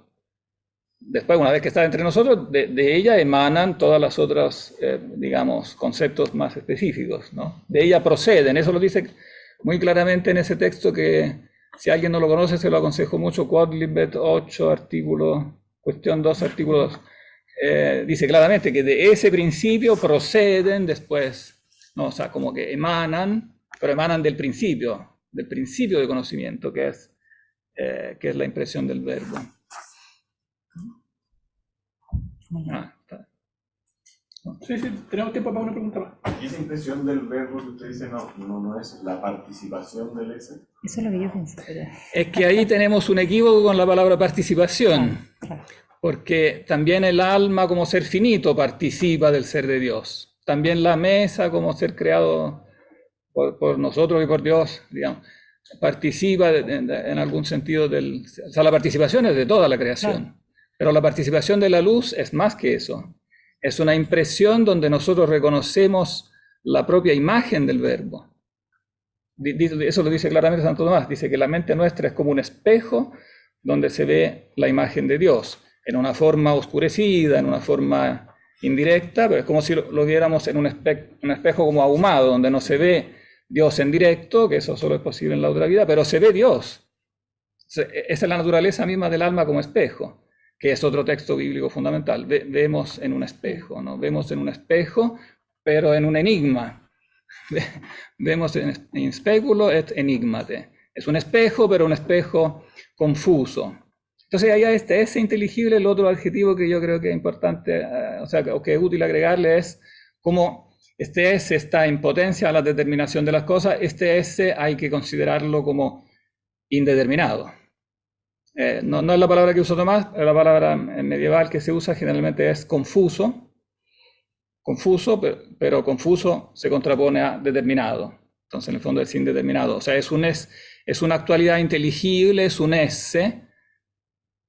Después, una vez que está entre nosotros, de ella emanan todas las otras, digamos, conceptos más específicos, ¿no? De ella proceden, eso lo dice muy claramente en ese texto que, si alguien no lo conoce, se lo aconsejo mucho, Quodlibet 8, artículo, cuestión 2, artículo 2. Dice claramente que de ese principio proceden después, ¿no? O sea, como que emanan, pero emanan del principio de conocimiento, que es la impresión del verbo. Sí, tenemos tiempo para una pregunta más. Y esa impresión del verbo que usted dice no es la participación del ese. Eso es lo que yo pensé. Pero... Es que ahí tenemos un equívoco con la palabra participación, porque también el alma como ser finito participa del ser de Dios. También la mesa como ser creado por nosotros y por Dios, digamos, participa en algún sentido o sea, la participación es de toda la creación, pero la participación de la luz es más que eso. Es una impresión donde nosotros reconocemos la propia imagen del verbo. Eso lo dice claramente Santo Tomás, dice que la mente nuestra es como un espejo donde se ve la imagen de Dios, en una forma oscurecida, en una forma indirecta, pero es como si lo viéramos en un espejo como ahumado, donde no se ve Dios en directo, que eso solo es posible en la otra vida, pero se ve Dios. Esa es la naturaleza misma del alma como espejo, que es otro texto bíblico fundamental. Vemos en un espejo, ¿no? Vemos en un espejo, pero en un enigma. Vemos en speculo et enigmate. Es un espejo, pero un espejo confuso. Entonces, allá ese inteligible, el otro adjetivo que yo creo que es importante, o que es útil agregarle es como este S está en potencia a la determinación de las cosas, este S hay que considerarlo como indeterminado. No es la palabra que usó Tomás, la palabra medieval que se usa generalmente es confuso, pero confuso se contrapone a determinado. Entonces, en el fondo es indeterminado. O sea, es una actualidad inteligible, es un S,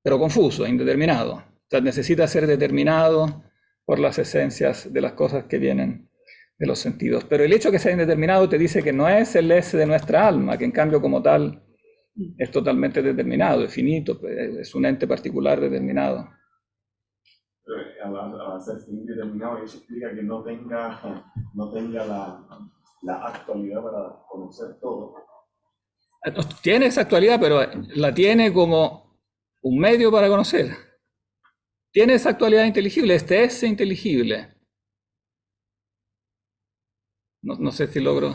pero confuso, indeterminado. O sea, necesita ser determinado por las esencias de las cosas que vienen de los sentidos. Pero el hecho de que sea indeterminado te dice que no es el S de nuestra alma, que en cambio como tal es totalmente determinado, es finito, es un ente particular determinado. Al ser indeterminado, eso explica que no tenga la actualidad para conocer todo. Tiene esa actualidad, pero la tiene como un medio para conocer. Tiene esa actualidad inteligible, este es inteligible. No sé si logro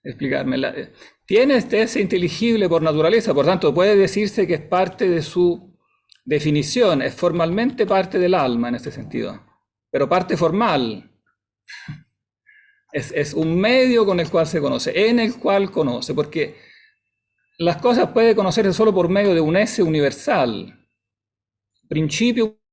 explicarme. Tiene este es inteligible por naturaleza, por tanto puede decirse que es parte de su definición, es formalmente parte del alma en este sentido, pero parte formal. Es un medio con el cual se conoce, en el cual conoce, porque las cosas puede conocerse solo por medio de un S universal, principio